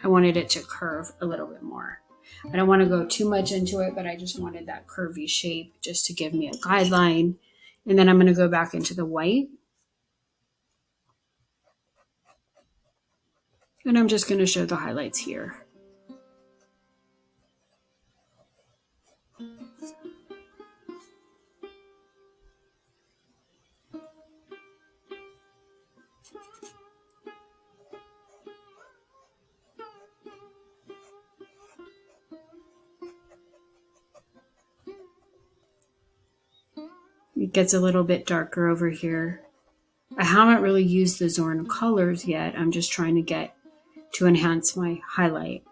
I wanted it to curve a little bit more. I don't want to go too much into it, but I just wanted that curvy shape just to give me a guideline. And then I'm going to go back into the white. And I'm just going to show the highlights here. It gets a little bit darker over here. I haven't really used the Zorn colors yet. I'm just trying to get to enhance my highlight.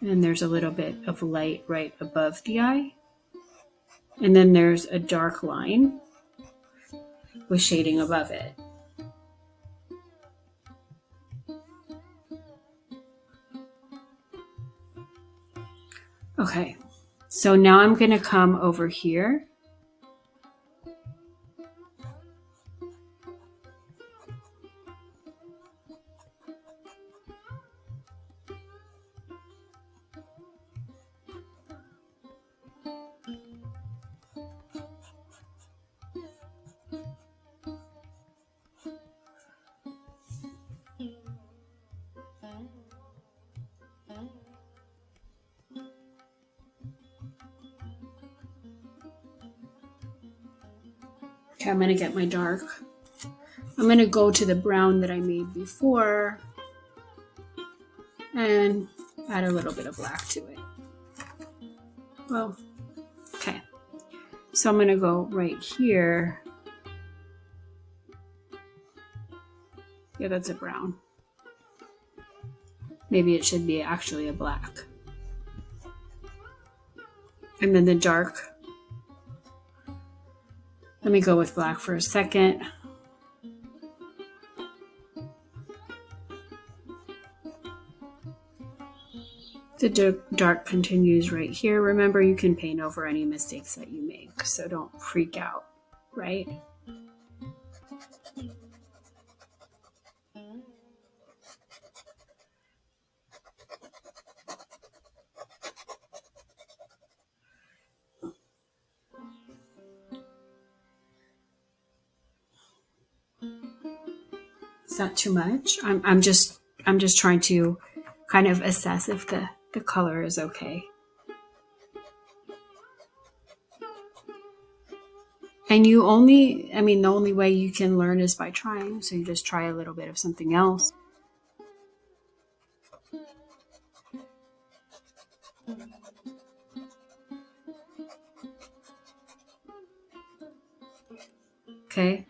And there's a little bit of light right above the eye. And then there's a dark line with shading above it. Okay, so now I'm going to come over here. Okay, I'm going to get my dark. I'm going to go to the brown that I made before and add a little bit of black to it. Well, okay. So I'm going to go right here. Yeah, that's a brown. Maybe it should be actually a black. And then the dark. Let me go with black for a second. The dark continues right here. Remember, you can paint over any mistakes that you make, so don't freak out, right? Is that too much? I'm just trying to kind of assess if the color is okay. And the only way you can learn is by trying. So you just try a little bit of something else. Okay.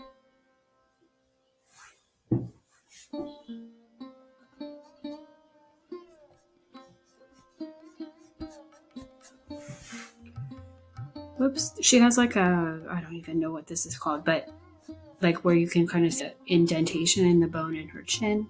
Whoops. She has like I don't even know what this is called, but like where you can kind of set indentation in the bone in her chin.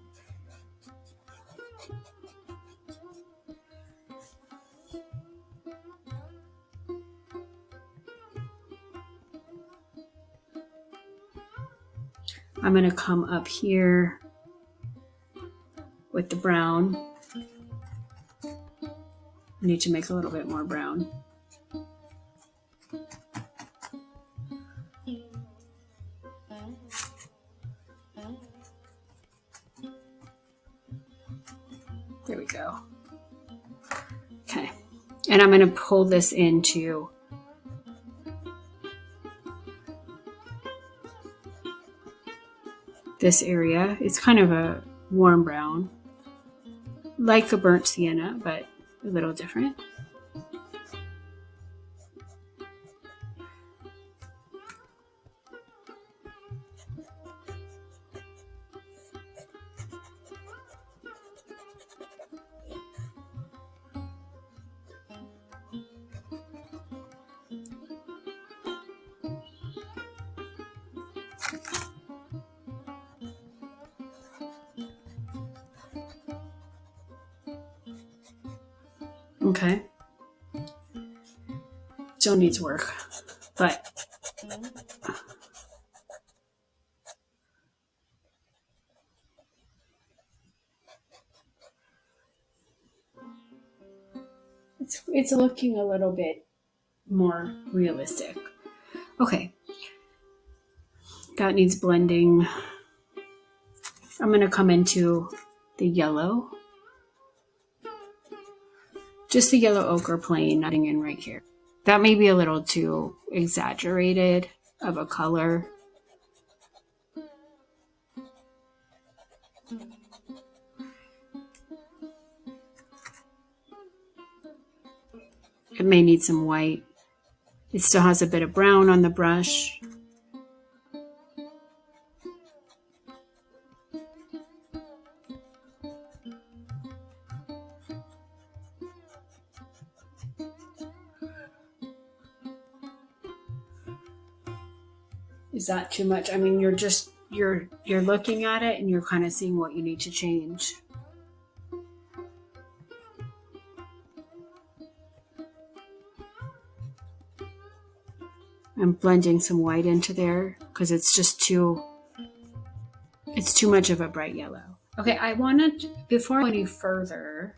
I'm going to come up here with the brown. I need to make a little bit more brown. There we go. Okay. And I'm going to pull this into this area. It's kind of a warm brown, like a burnt sienna, but a little different. Okay. Still needs work, but it's looking a little bit more realistic. Okay. That needs blending. I'm going to come into the yellow. Just the yellow ochre plain, nothing in right here. That may be a little too exaggerated of a color. It may need some white. It still has a bit of brown on the brush. Is that too much? I mean, you're looking at it and you're kind of seeing what you need to change. I'm blending some white into there because it's too much of a bright yellow. Okay, before I go any further,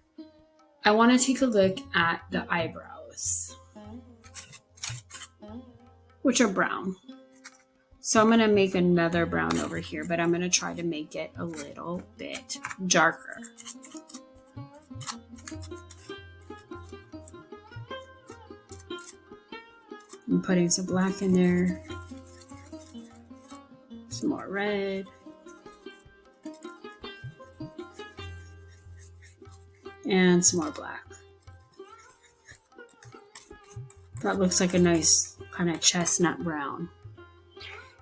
I want to take a look at the eyebrows, which are brown. So I'm going to make another brown over here, but I'm going to try to make it a little bit darker. I'm putting some black in there, some more red, and some more black. That looks like a nice kind of chestnut brown.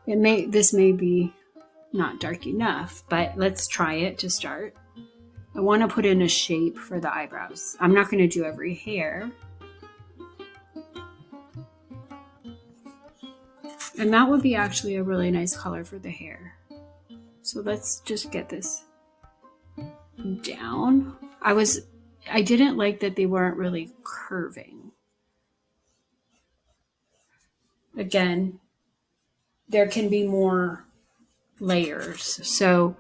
This may be not dark enough, but let's try it to start. I want to put in a shape for the eyebrows. I'm not going to do every hair. And that would be actually a really nice color for the hair. So let's just get this down. I didn't like that they weren't really curving. Again, there can be more layers. So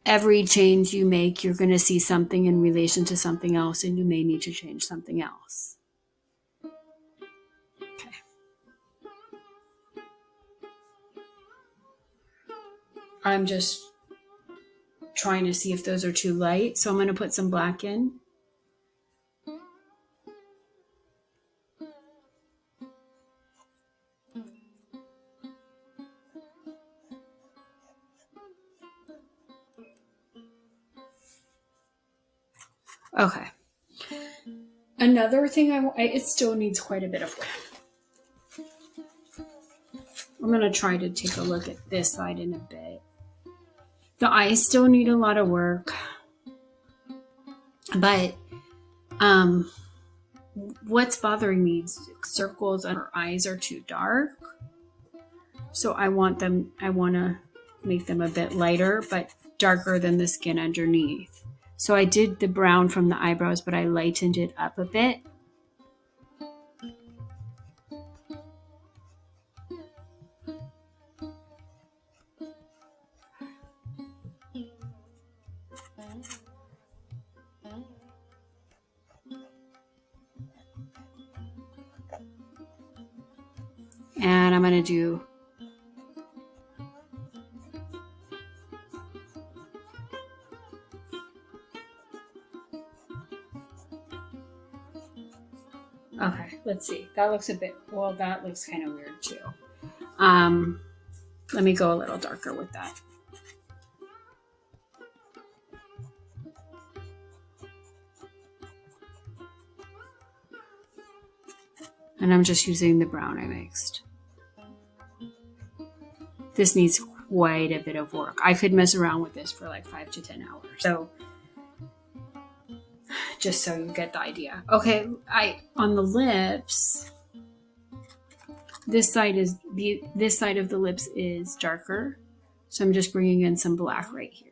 every change you make, you're going to see something in relation to something else, and you may need to change something else. Okay. I'm just trying to see if those are too light. So I'm going to put some black in. Okay. Another thing it still needs quite a bit of work. I'm going to try to take a look at this side in a bit. The eyes still need a lot of work. But what's bothering me is circles and her eyes are too dark. So I want to make them a bit lighter, but darker than the skin underneath. So I did the brown from the eyebrows, but I lightened it up a bit. And I'm going to do okay, let's see. That looks that looks kind of weird too. Let me go a little darker with that. And I'm just using the brown I mixed. This needs quite a bit of work. I could mess around with this for like 5 to 10 hours. So just so you get the idea. Okay, on the lips, this side of the lips is darker. So I'm just bringing in some black right here.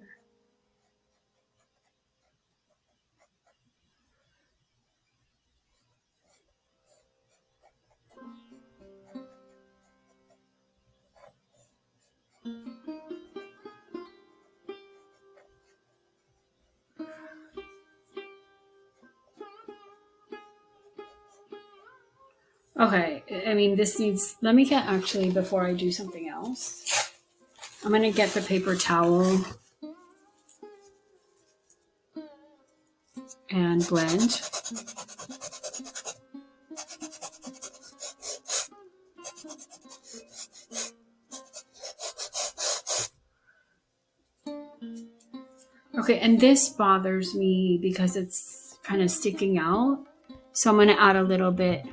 Okay, I mean, let me get, actually, before I do something else, I'm going to get the paper towel and blend. Okay, and this bothers me because it's kind of sticking out. So I'm going to add a little bit.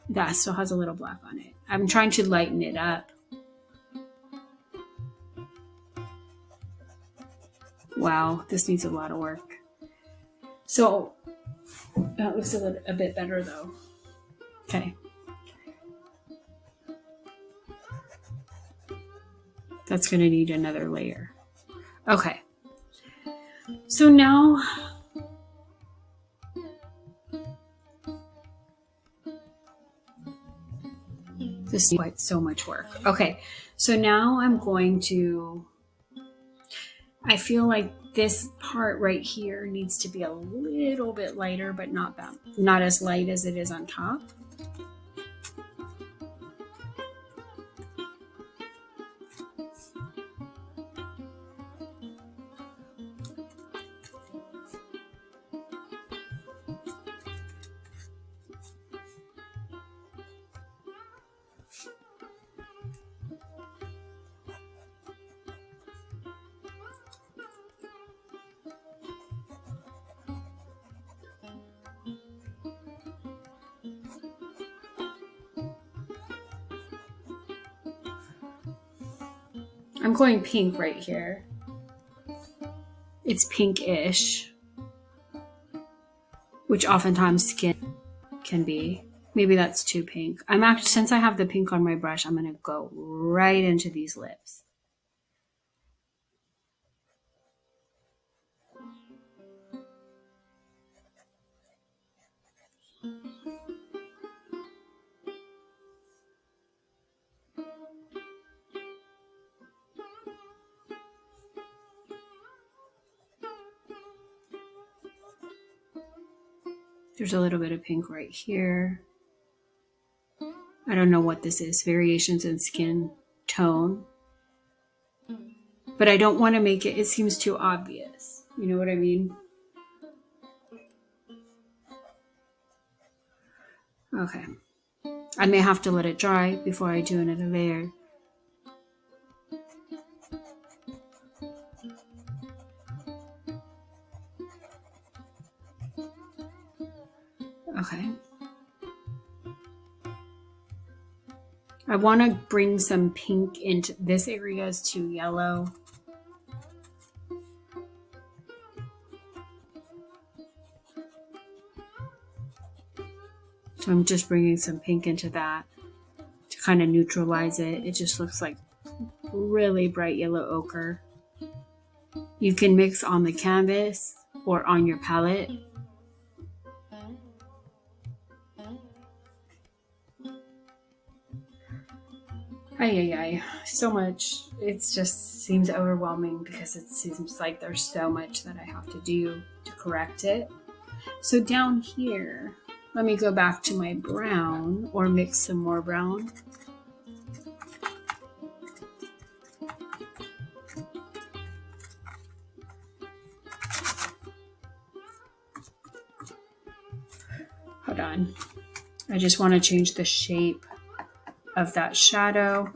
That still has a little black on it. I'm trying to lighten it up. Wow, this needs a lot of work. So that looks a bit better though. Okay. That's going to need another layer. Okay. So now this is quite so much work. Okay. So now I'm going to, I feel like this part right here needs to be a little bit lighter, but not as light as it is on top. I'm going pink right here. It's pinkish, which oftentimes skin can be. Maybe that's too pink. Since I have the pink on my brush, I'm going to go right into these lips. There's a little bit of pink right here. I don't know what this is. Variations in skin tone. But I don't want to make it seems too obvious. You know what I mean? Okay. I may have to let it dry before I do another layer. Okay. I want to bring some pink into this area is too yellow. So I'm just bringing some pink into that to kind of neutralize it. It just looks like really bright yellow ochre. You can mix on the canvas or on your palette. Ay, so much. It just seems overwhelming because it seems like there's so much that I have to do to correct it. So down here, let me go back to my brown or mix some more brown. Hold on. I just want to change the shape of that shadow.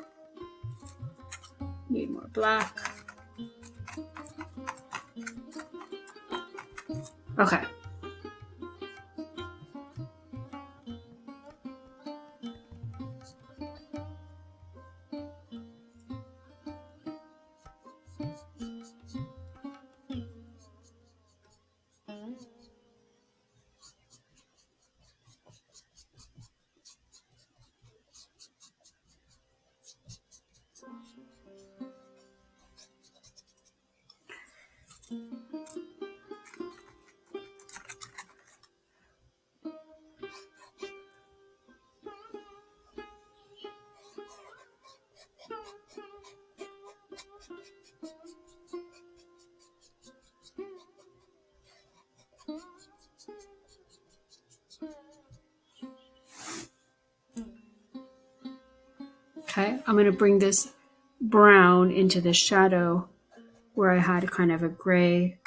Need more black. Okay. Okay, I'm going to bring this brown into the shadow where I had kind of a gray.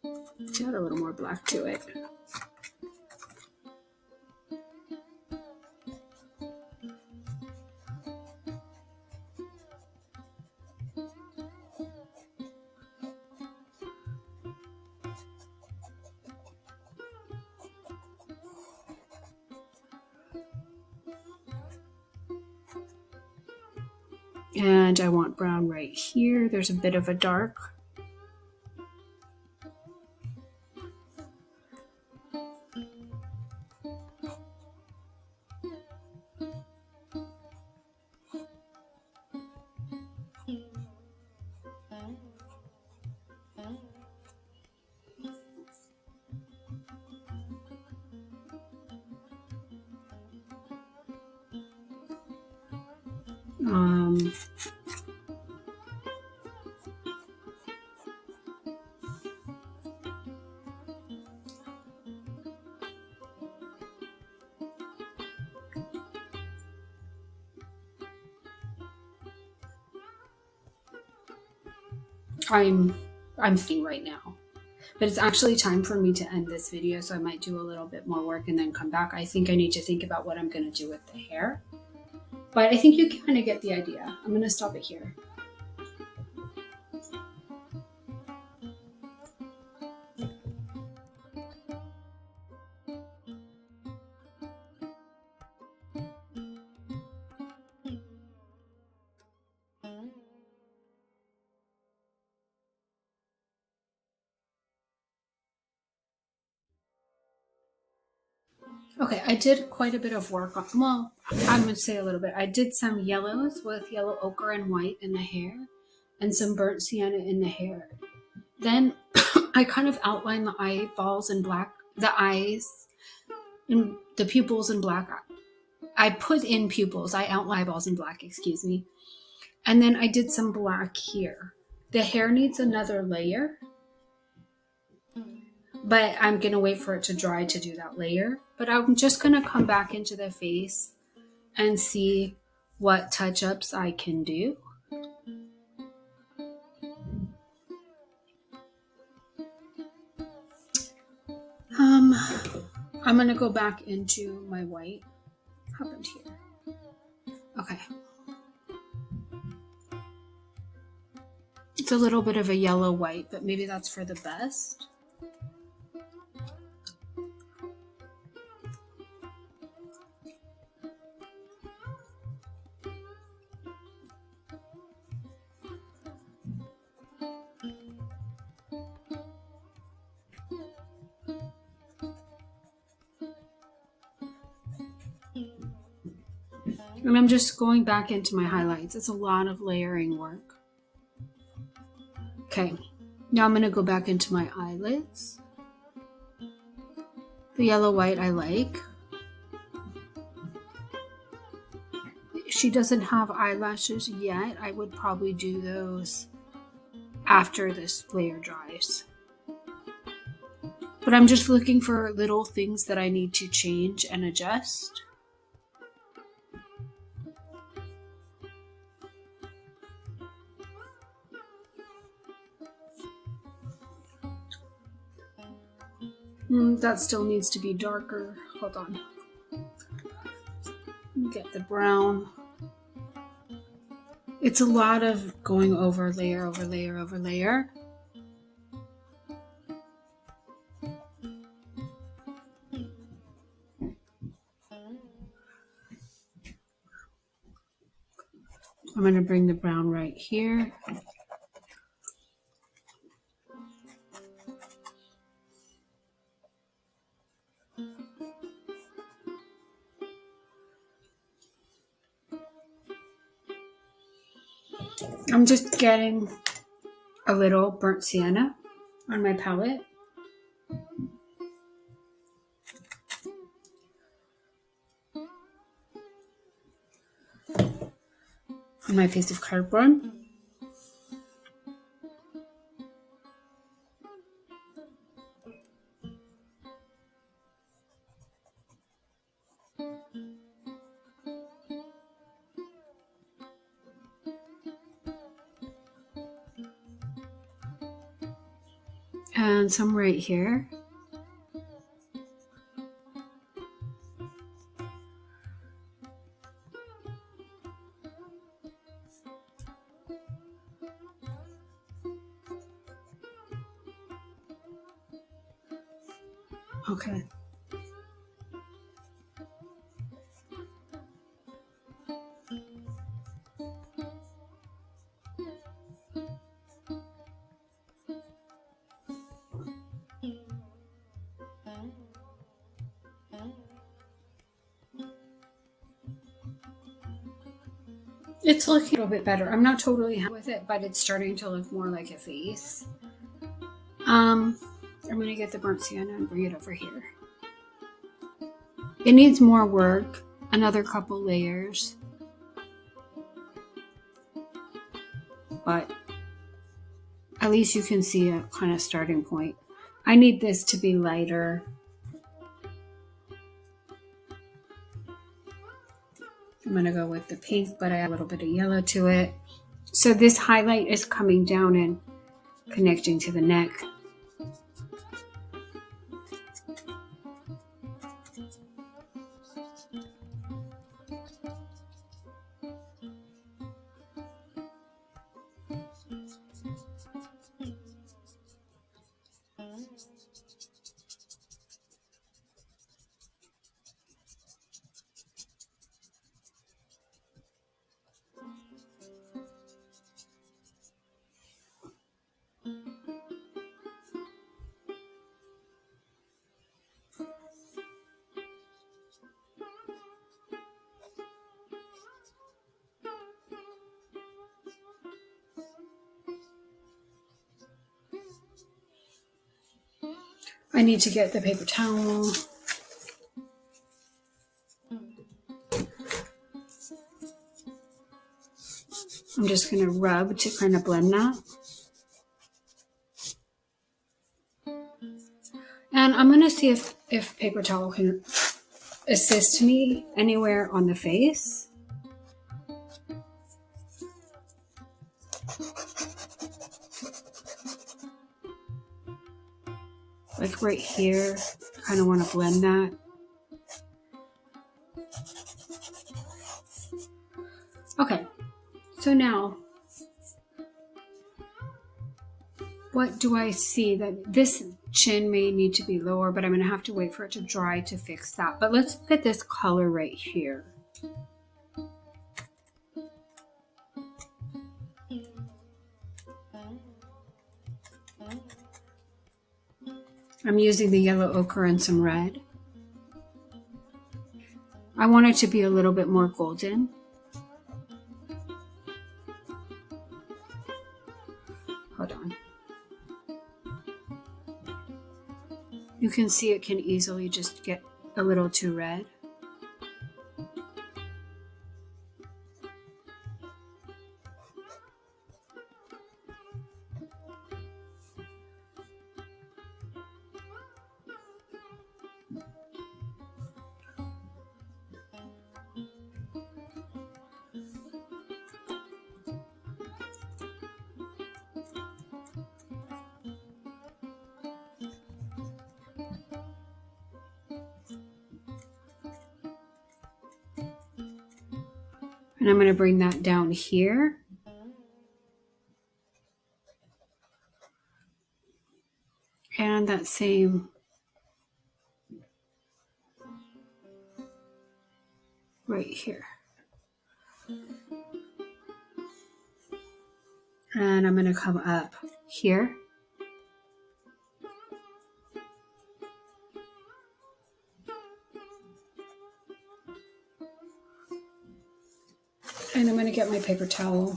To add a little more black to it. And I want brown right here. There's a bit of a dark. I'm thinking right now. But it's actually time for me to end this video, so I might do a little bit more work and then come back. I think I need to think about what I'm going to do with the hair. But I think you kind of get the idea. I'm going to stop it here. Okay, I did quite a bit of work on, well, I'm going to say a little bit. I did some yellows with yellow ochre and white in the hair and some burnt sienna in the hair. Then I kind of outlined the eyeballs in black, the eyes, and the pupils in black. I put in pupils, I outlined eyeballs in black, excuse me. And then I did some black here. The hair needs another layer, but I'm going to wait for it to dry to do that layer. But I'm just going to come back into the face and see what touch-ups I can do. I'm going to go back into my white. What happened here? Okay. It's a little bit of a yellow white, but maybe that's for the best. And I'm just going back into my highlights. It's a lot of layering work. Okay, now I'm going to go back into my eyelids. The yellow white I like. She doesn't have eyelashes yet. I would probably do those after this layer dries. But I'm just looking for little things that I need to change and adjust. That still needs to be darker. Hold on. Get the brown. It's a lot of going over layer over layer over layer. I'm going to bring the brown right here. I'm just getting a little burnt sienna on my palette. On my piece of cardboard. And some right here. Okay. It's looking a little bit better. I'm not totally happy with it, but it's starting to look more like a face. I'm going to get the burnt sienna and bring it over here. It needs more work, another couple layers, but at least you can see a kind of starting point. I need this to be lighter. I'm going to go with the pink, but I add a little bit of yellow to it. So this highlight is coming down and connecting to the neck. I need to get the paper towel. I'm just going to rub to kind of blend that. And I'm going to see if paper towel can assist me anywhere on the face. Like right here, I kind of want to blend that. Okay, so now, what do I see? That this chin may need to be lower, but I'm going to have to wait for it to dry to fix that. But let's look at this color right here. I'm using the yellow ochre and some red. I want it to be a little bit more golden. Hold on. You can see it can easily just get a little too red. And I'm going to bring that down here. And that same right here. And I'm going to come up here. And I'm going to get my paper towel.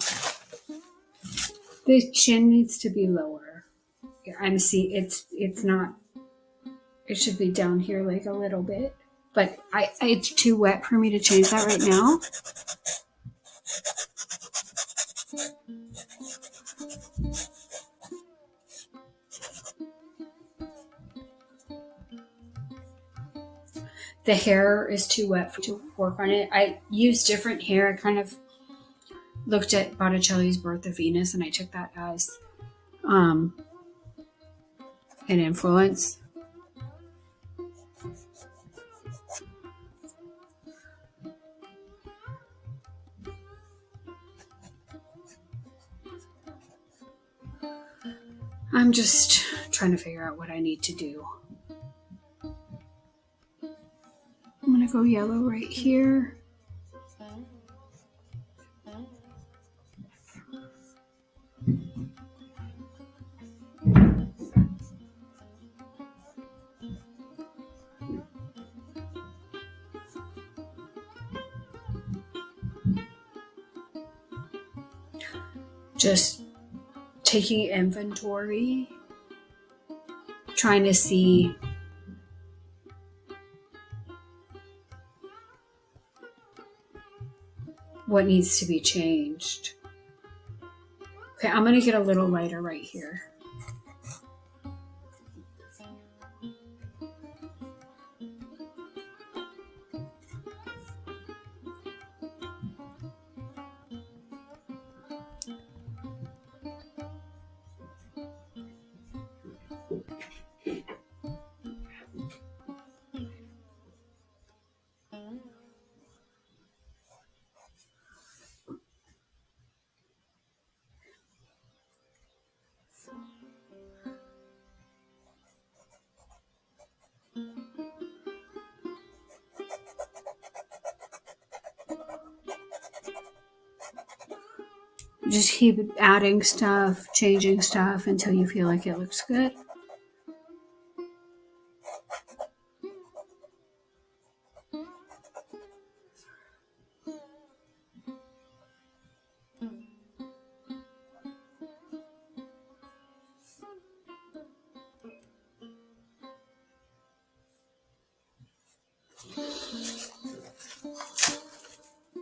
The chin needs to be lower. I'm see it's not, it should be down here like a little bit, but it's too wet for me to change that right now. The hair is too wet to work on it. I used different hair. I kind of looked at Botticelli's Birth of Venus and I took that as an influence. I'm just trying to figure out what I need to do. I'm going to go yellow right here. Just taking inventory, trying to see what needs to be changed. Okay, I'm going to get a little lighter right here. Just keep adding stuff, changing stuff until you feel like it looks good.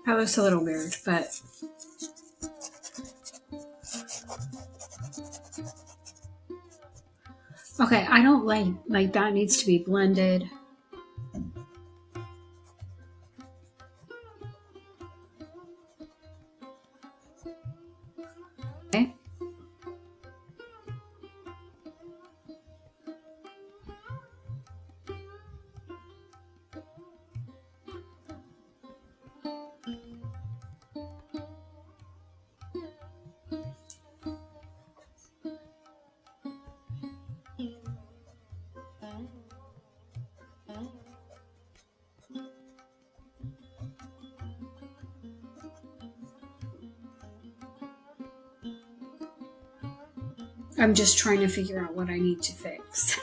That looks a little weird, but okay, I don't like that needs to be blended. Okay. I'm just trying to figure out what I need to fix.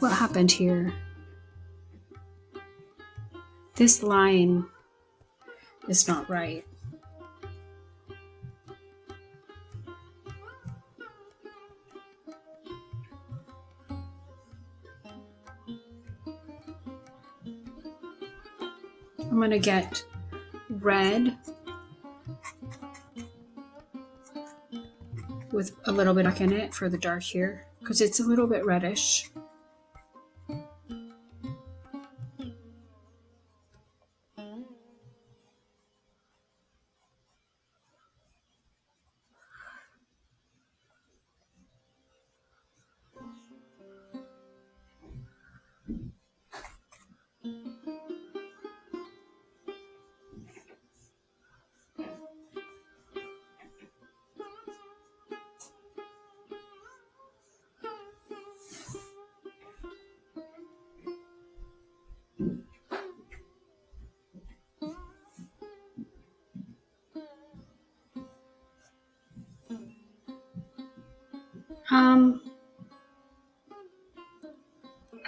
What happened here? This line is not right. I'm going to get red with a little bit of black in it for the dark here because it's a little bit reddish.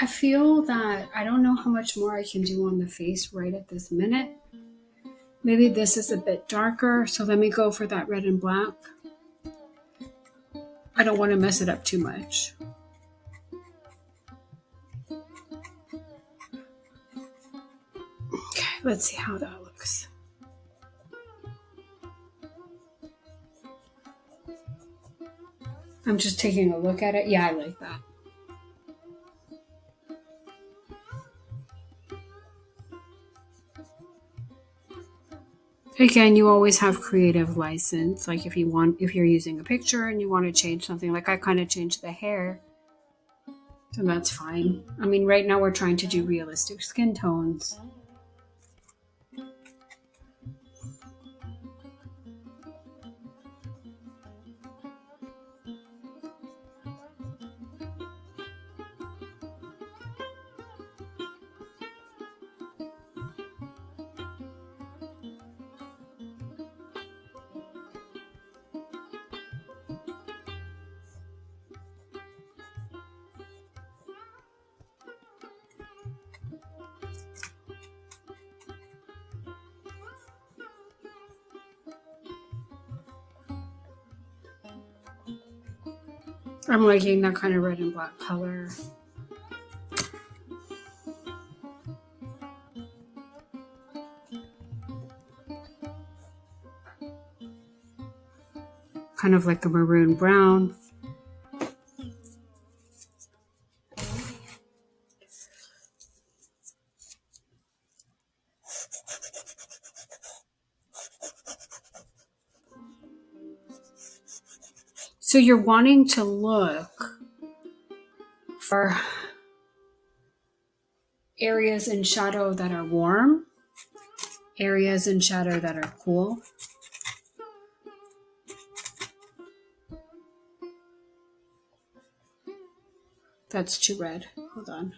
I feel that I don't know how much more I can do on the face right at this minute. Maybe this is a bit darker, so let me go for that red and black. I don't want to mess it up too much. Okay, let's see how that looks. I'm just taking a look at it. Yeah, I like that. Again, you always have creative license. Like if you're using a picture and you want to change something, like I kind of changed the hair, so that's fine. I mean, right now we're trying to do realistic skin tones. I'm liking that kind of red and black color. Kind of like a maroon brown. So you're wanting to look for areas in shadow that are warm, areas in shadow that are cool. That's too red. Hold on.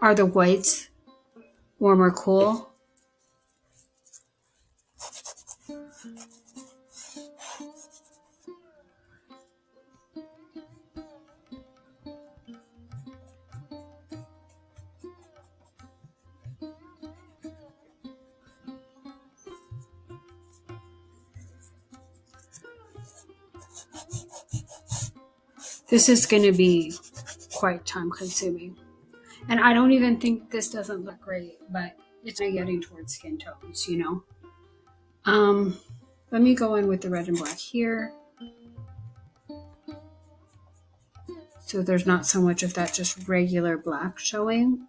Are the whites warm or cool? This is going to be quite time consuming. And I don't even think this doesn't look great, but it's getting towards skin tones, you know. Let me go in with the red and black here. So there's not so much of that just regular black showing.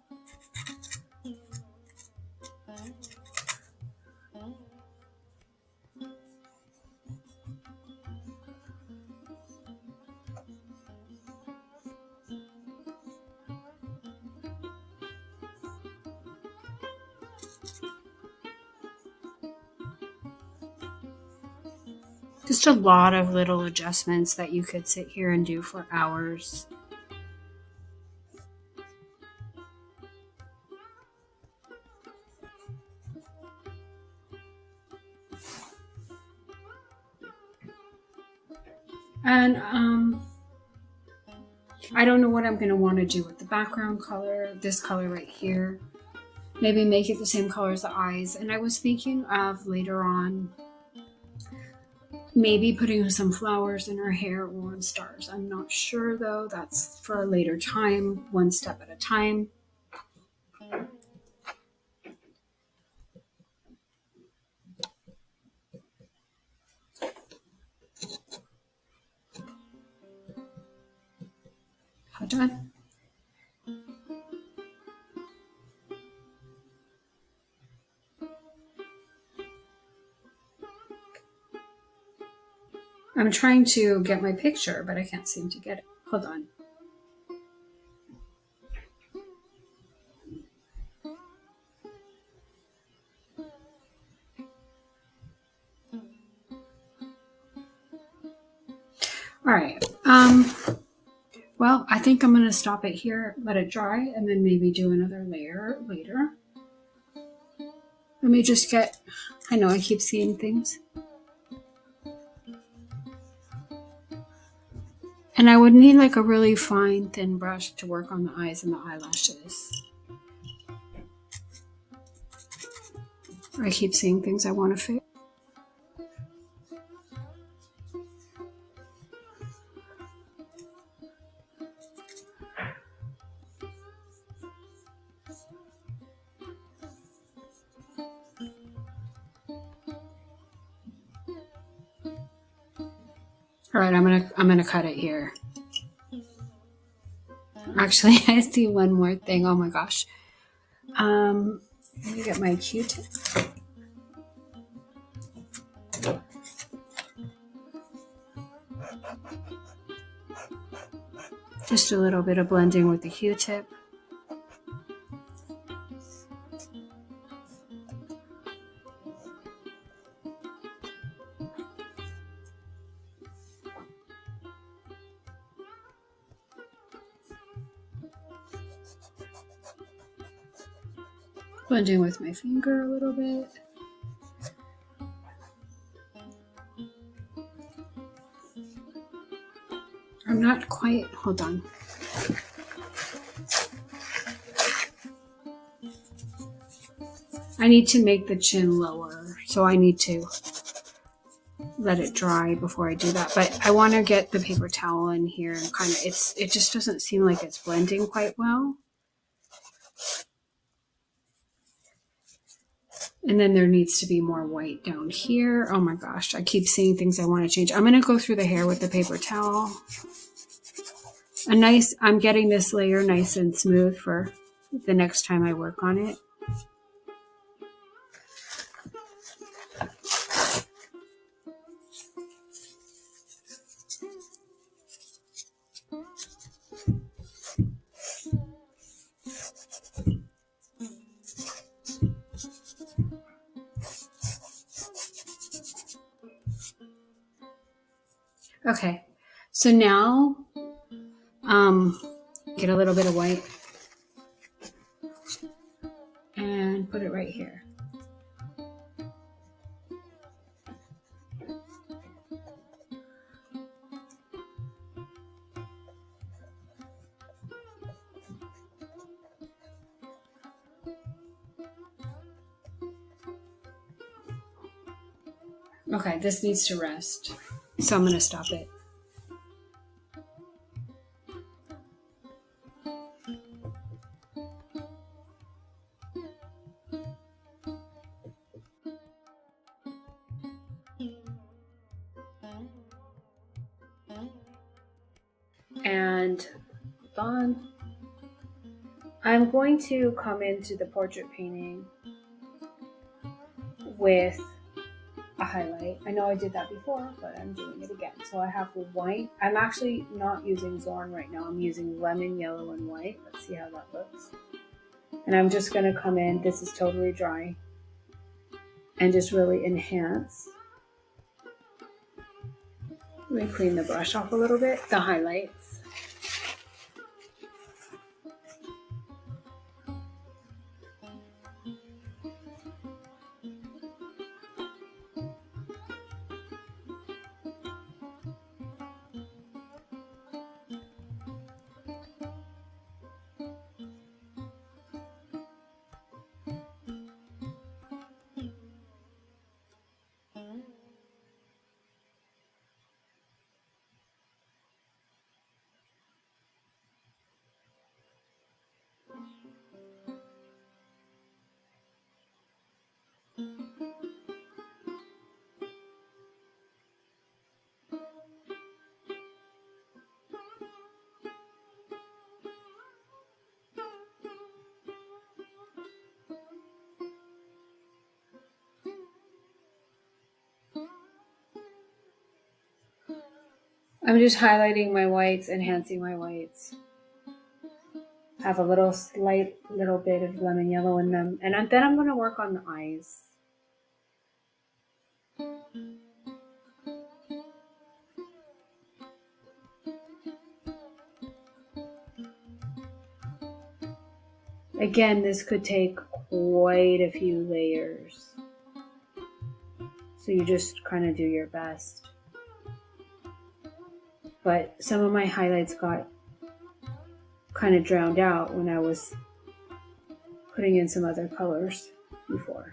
Just a lot of little adjustments that you could sit here and do for hours. And I don't know what I'm going to want to do with the background color, this color right here. Maybe make it the same color as the eyes. And I was thinking of later on maybe putting some flowers in her hair or on stars. I'm not sure though. That's for a later time, one step at a time. Hold on. I'm trying to get my picture, but I can't seem to get it. Hold on. All right. Well, I think I'm going to stop it here, let it dry, and then maybe do another layer later. Let me just get, I know I keep seeing things. And I would need like a really fine, thin brush to work on the eyes and the eyelashes. I keep seeing things I want to fix. All right, I'm gonna cut it here. Actually, I see one more thing. Oh my gosh. Let me get my Q-tip. Just a little bit of blending with the Q-tip. Blending with my finger a little bit. I'm not quite, hold on. I need to make the chin lower, so I need to let it dry before I do that. But I want to get the paper towel in here and kind of, it just doesn't seem like it's blending quite well. And then there needs to be more white down here. Oh my gosh, I keep seeing things I want to change. I'm going to go through the hair with the paper towel. I'm getting this layer nice and smooth for the next time I work on it. Okay, so now get a little bit of white and put it right here. Okay, this needs to rest, so I'm going to stop it. And hold on. I'm going to come into the portrait painting with a highlight. I know I did that before, but I'm doing it again. So I have the white. I'm actually not using Zorn right now. I'm using lemon, yellow, and white. Let's see how that looks. And I'm just going to come in. This is totally dry. And just really enhance. Let me clean the brush off a little bit. The highlights. I'm just highlighting my whites, enhancing my whites. Have a slight little bit of lemon yellow in them. And then I'm going to work on the eyes. Again, this could take quite a few layers. So you just kind of do your best. But some of my highlights got kind of drowned out when I was putting in some other colors before.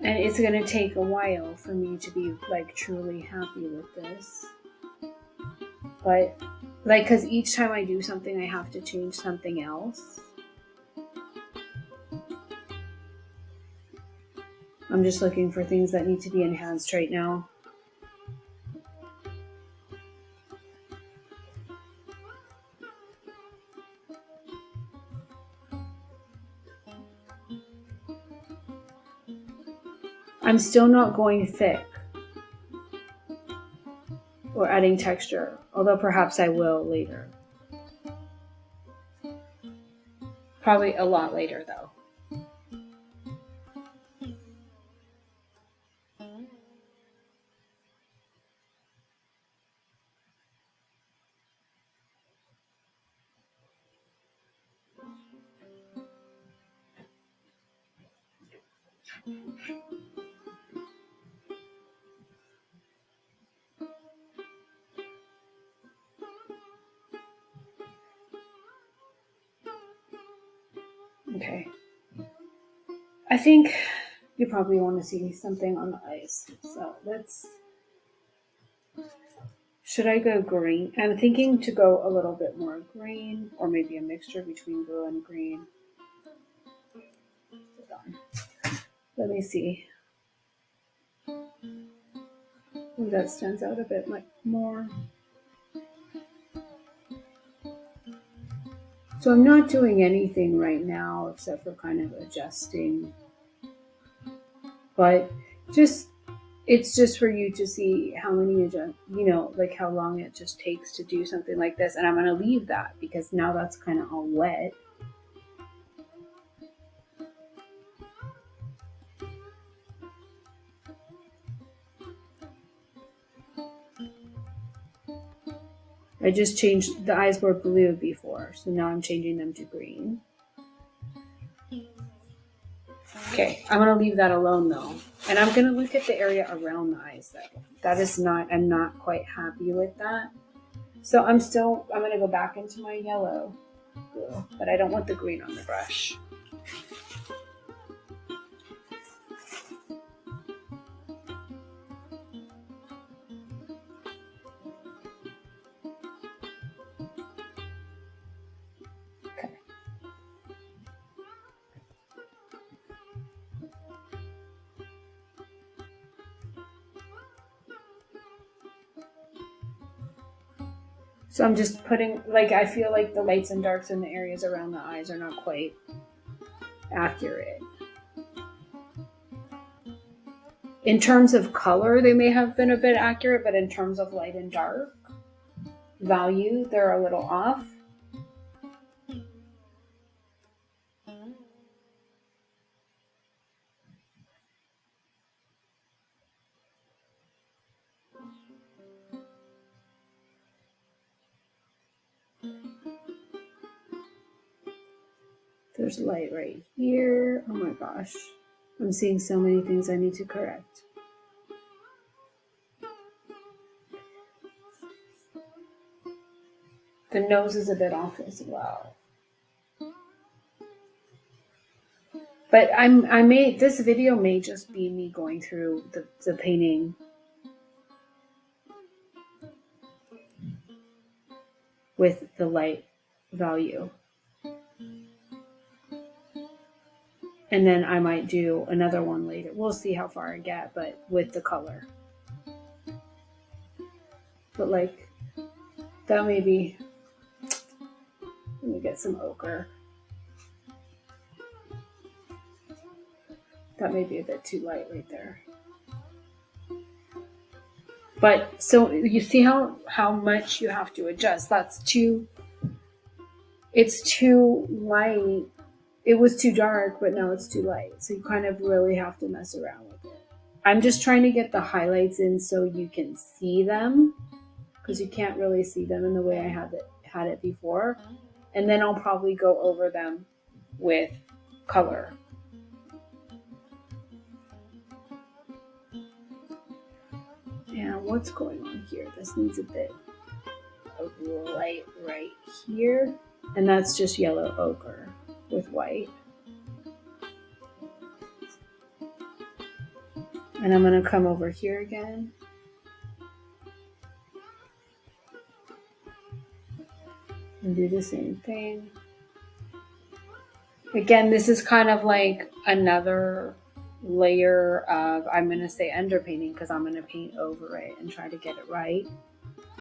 And it's going to take a while for me to be like truly happy with this. But like, because each time I do something, I have to change something else. I'm just looking for things that need to be enhanced right now. I'm still not going thick or adding texture, although perhaps I will later. Probably a lot later though. Okay. I think you probably want to see something on the eyes. So let's... Should I go green? I'm thinking to go a little bit more green, or maybe a mixture between blue and green. Hold on. Let me see. Ooh, that stands out a bit more. So I'm not doing anything right now except for kind of adjusting. But it's just for you to see how many like how long it just takes to do something like this. And I'm going to leave that because now that's kind of all wet. I just changed, the eyes were blue before, so now I'm changing them to green. Okay, I'm going to leave that alone though. And I'm going to look at the area around the eyes though. I'm not quite happy with that. So I'm going to go back into my yellow blue, but I don't want the green on the brush. So I'm just putting, like, I feel like the lights and darks in the areas around the eyes are not quite accurate. In terms of color, they may have been a bit accurate, but in terms of light and dark value, they're a little off. There's light right here. Oh my gosh. I'm seeing so many things I need to correct. The nose is a bit off as well. But this video may just be me going through the painting with the light value. And then I might do another one later. We'll see how far I get, but with the color. But like, that may be, let me get some ochre. That may be a bit too light right there. But so you see how much you have to adjust. It's too light. It was too dark, but now it's too light. So you kind of really have to mess around with it. I'm just trying to get the highlights in so you can see them, because you can't really see them in the way I had it before. And then I'll probably go over them with color. Yeah, what's going on here? This needs a bit of light right here. And that's just yellow ochre with white. And I'm going to come over here again. And do the same thing. Again, this is kind of like another layer of, I'm going to say underpainting, because I'm going to paint over it and try to get it right.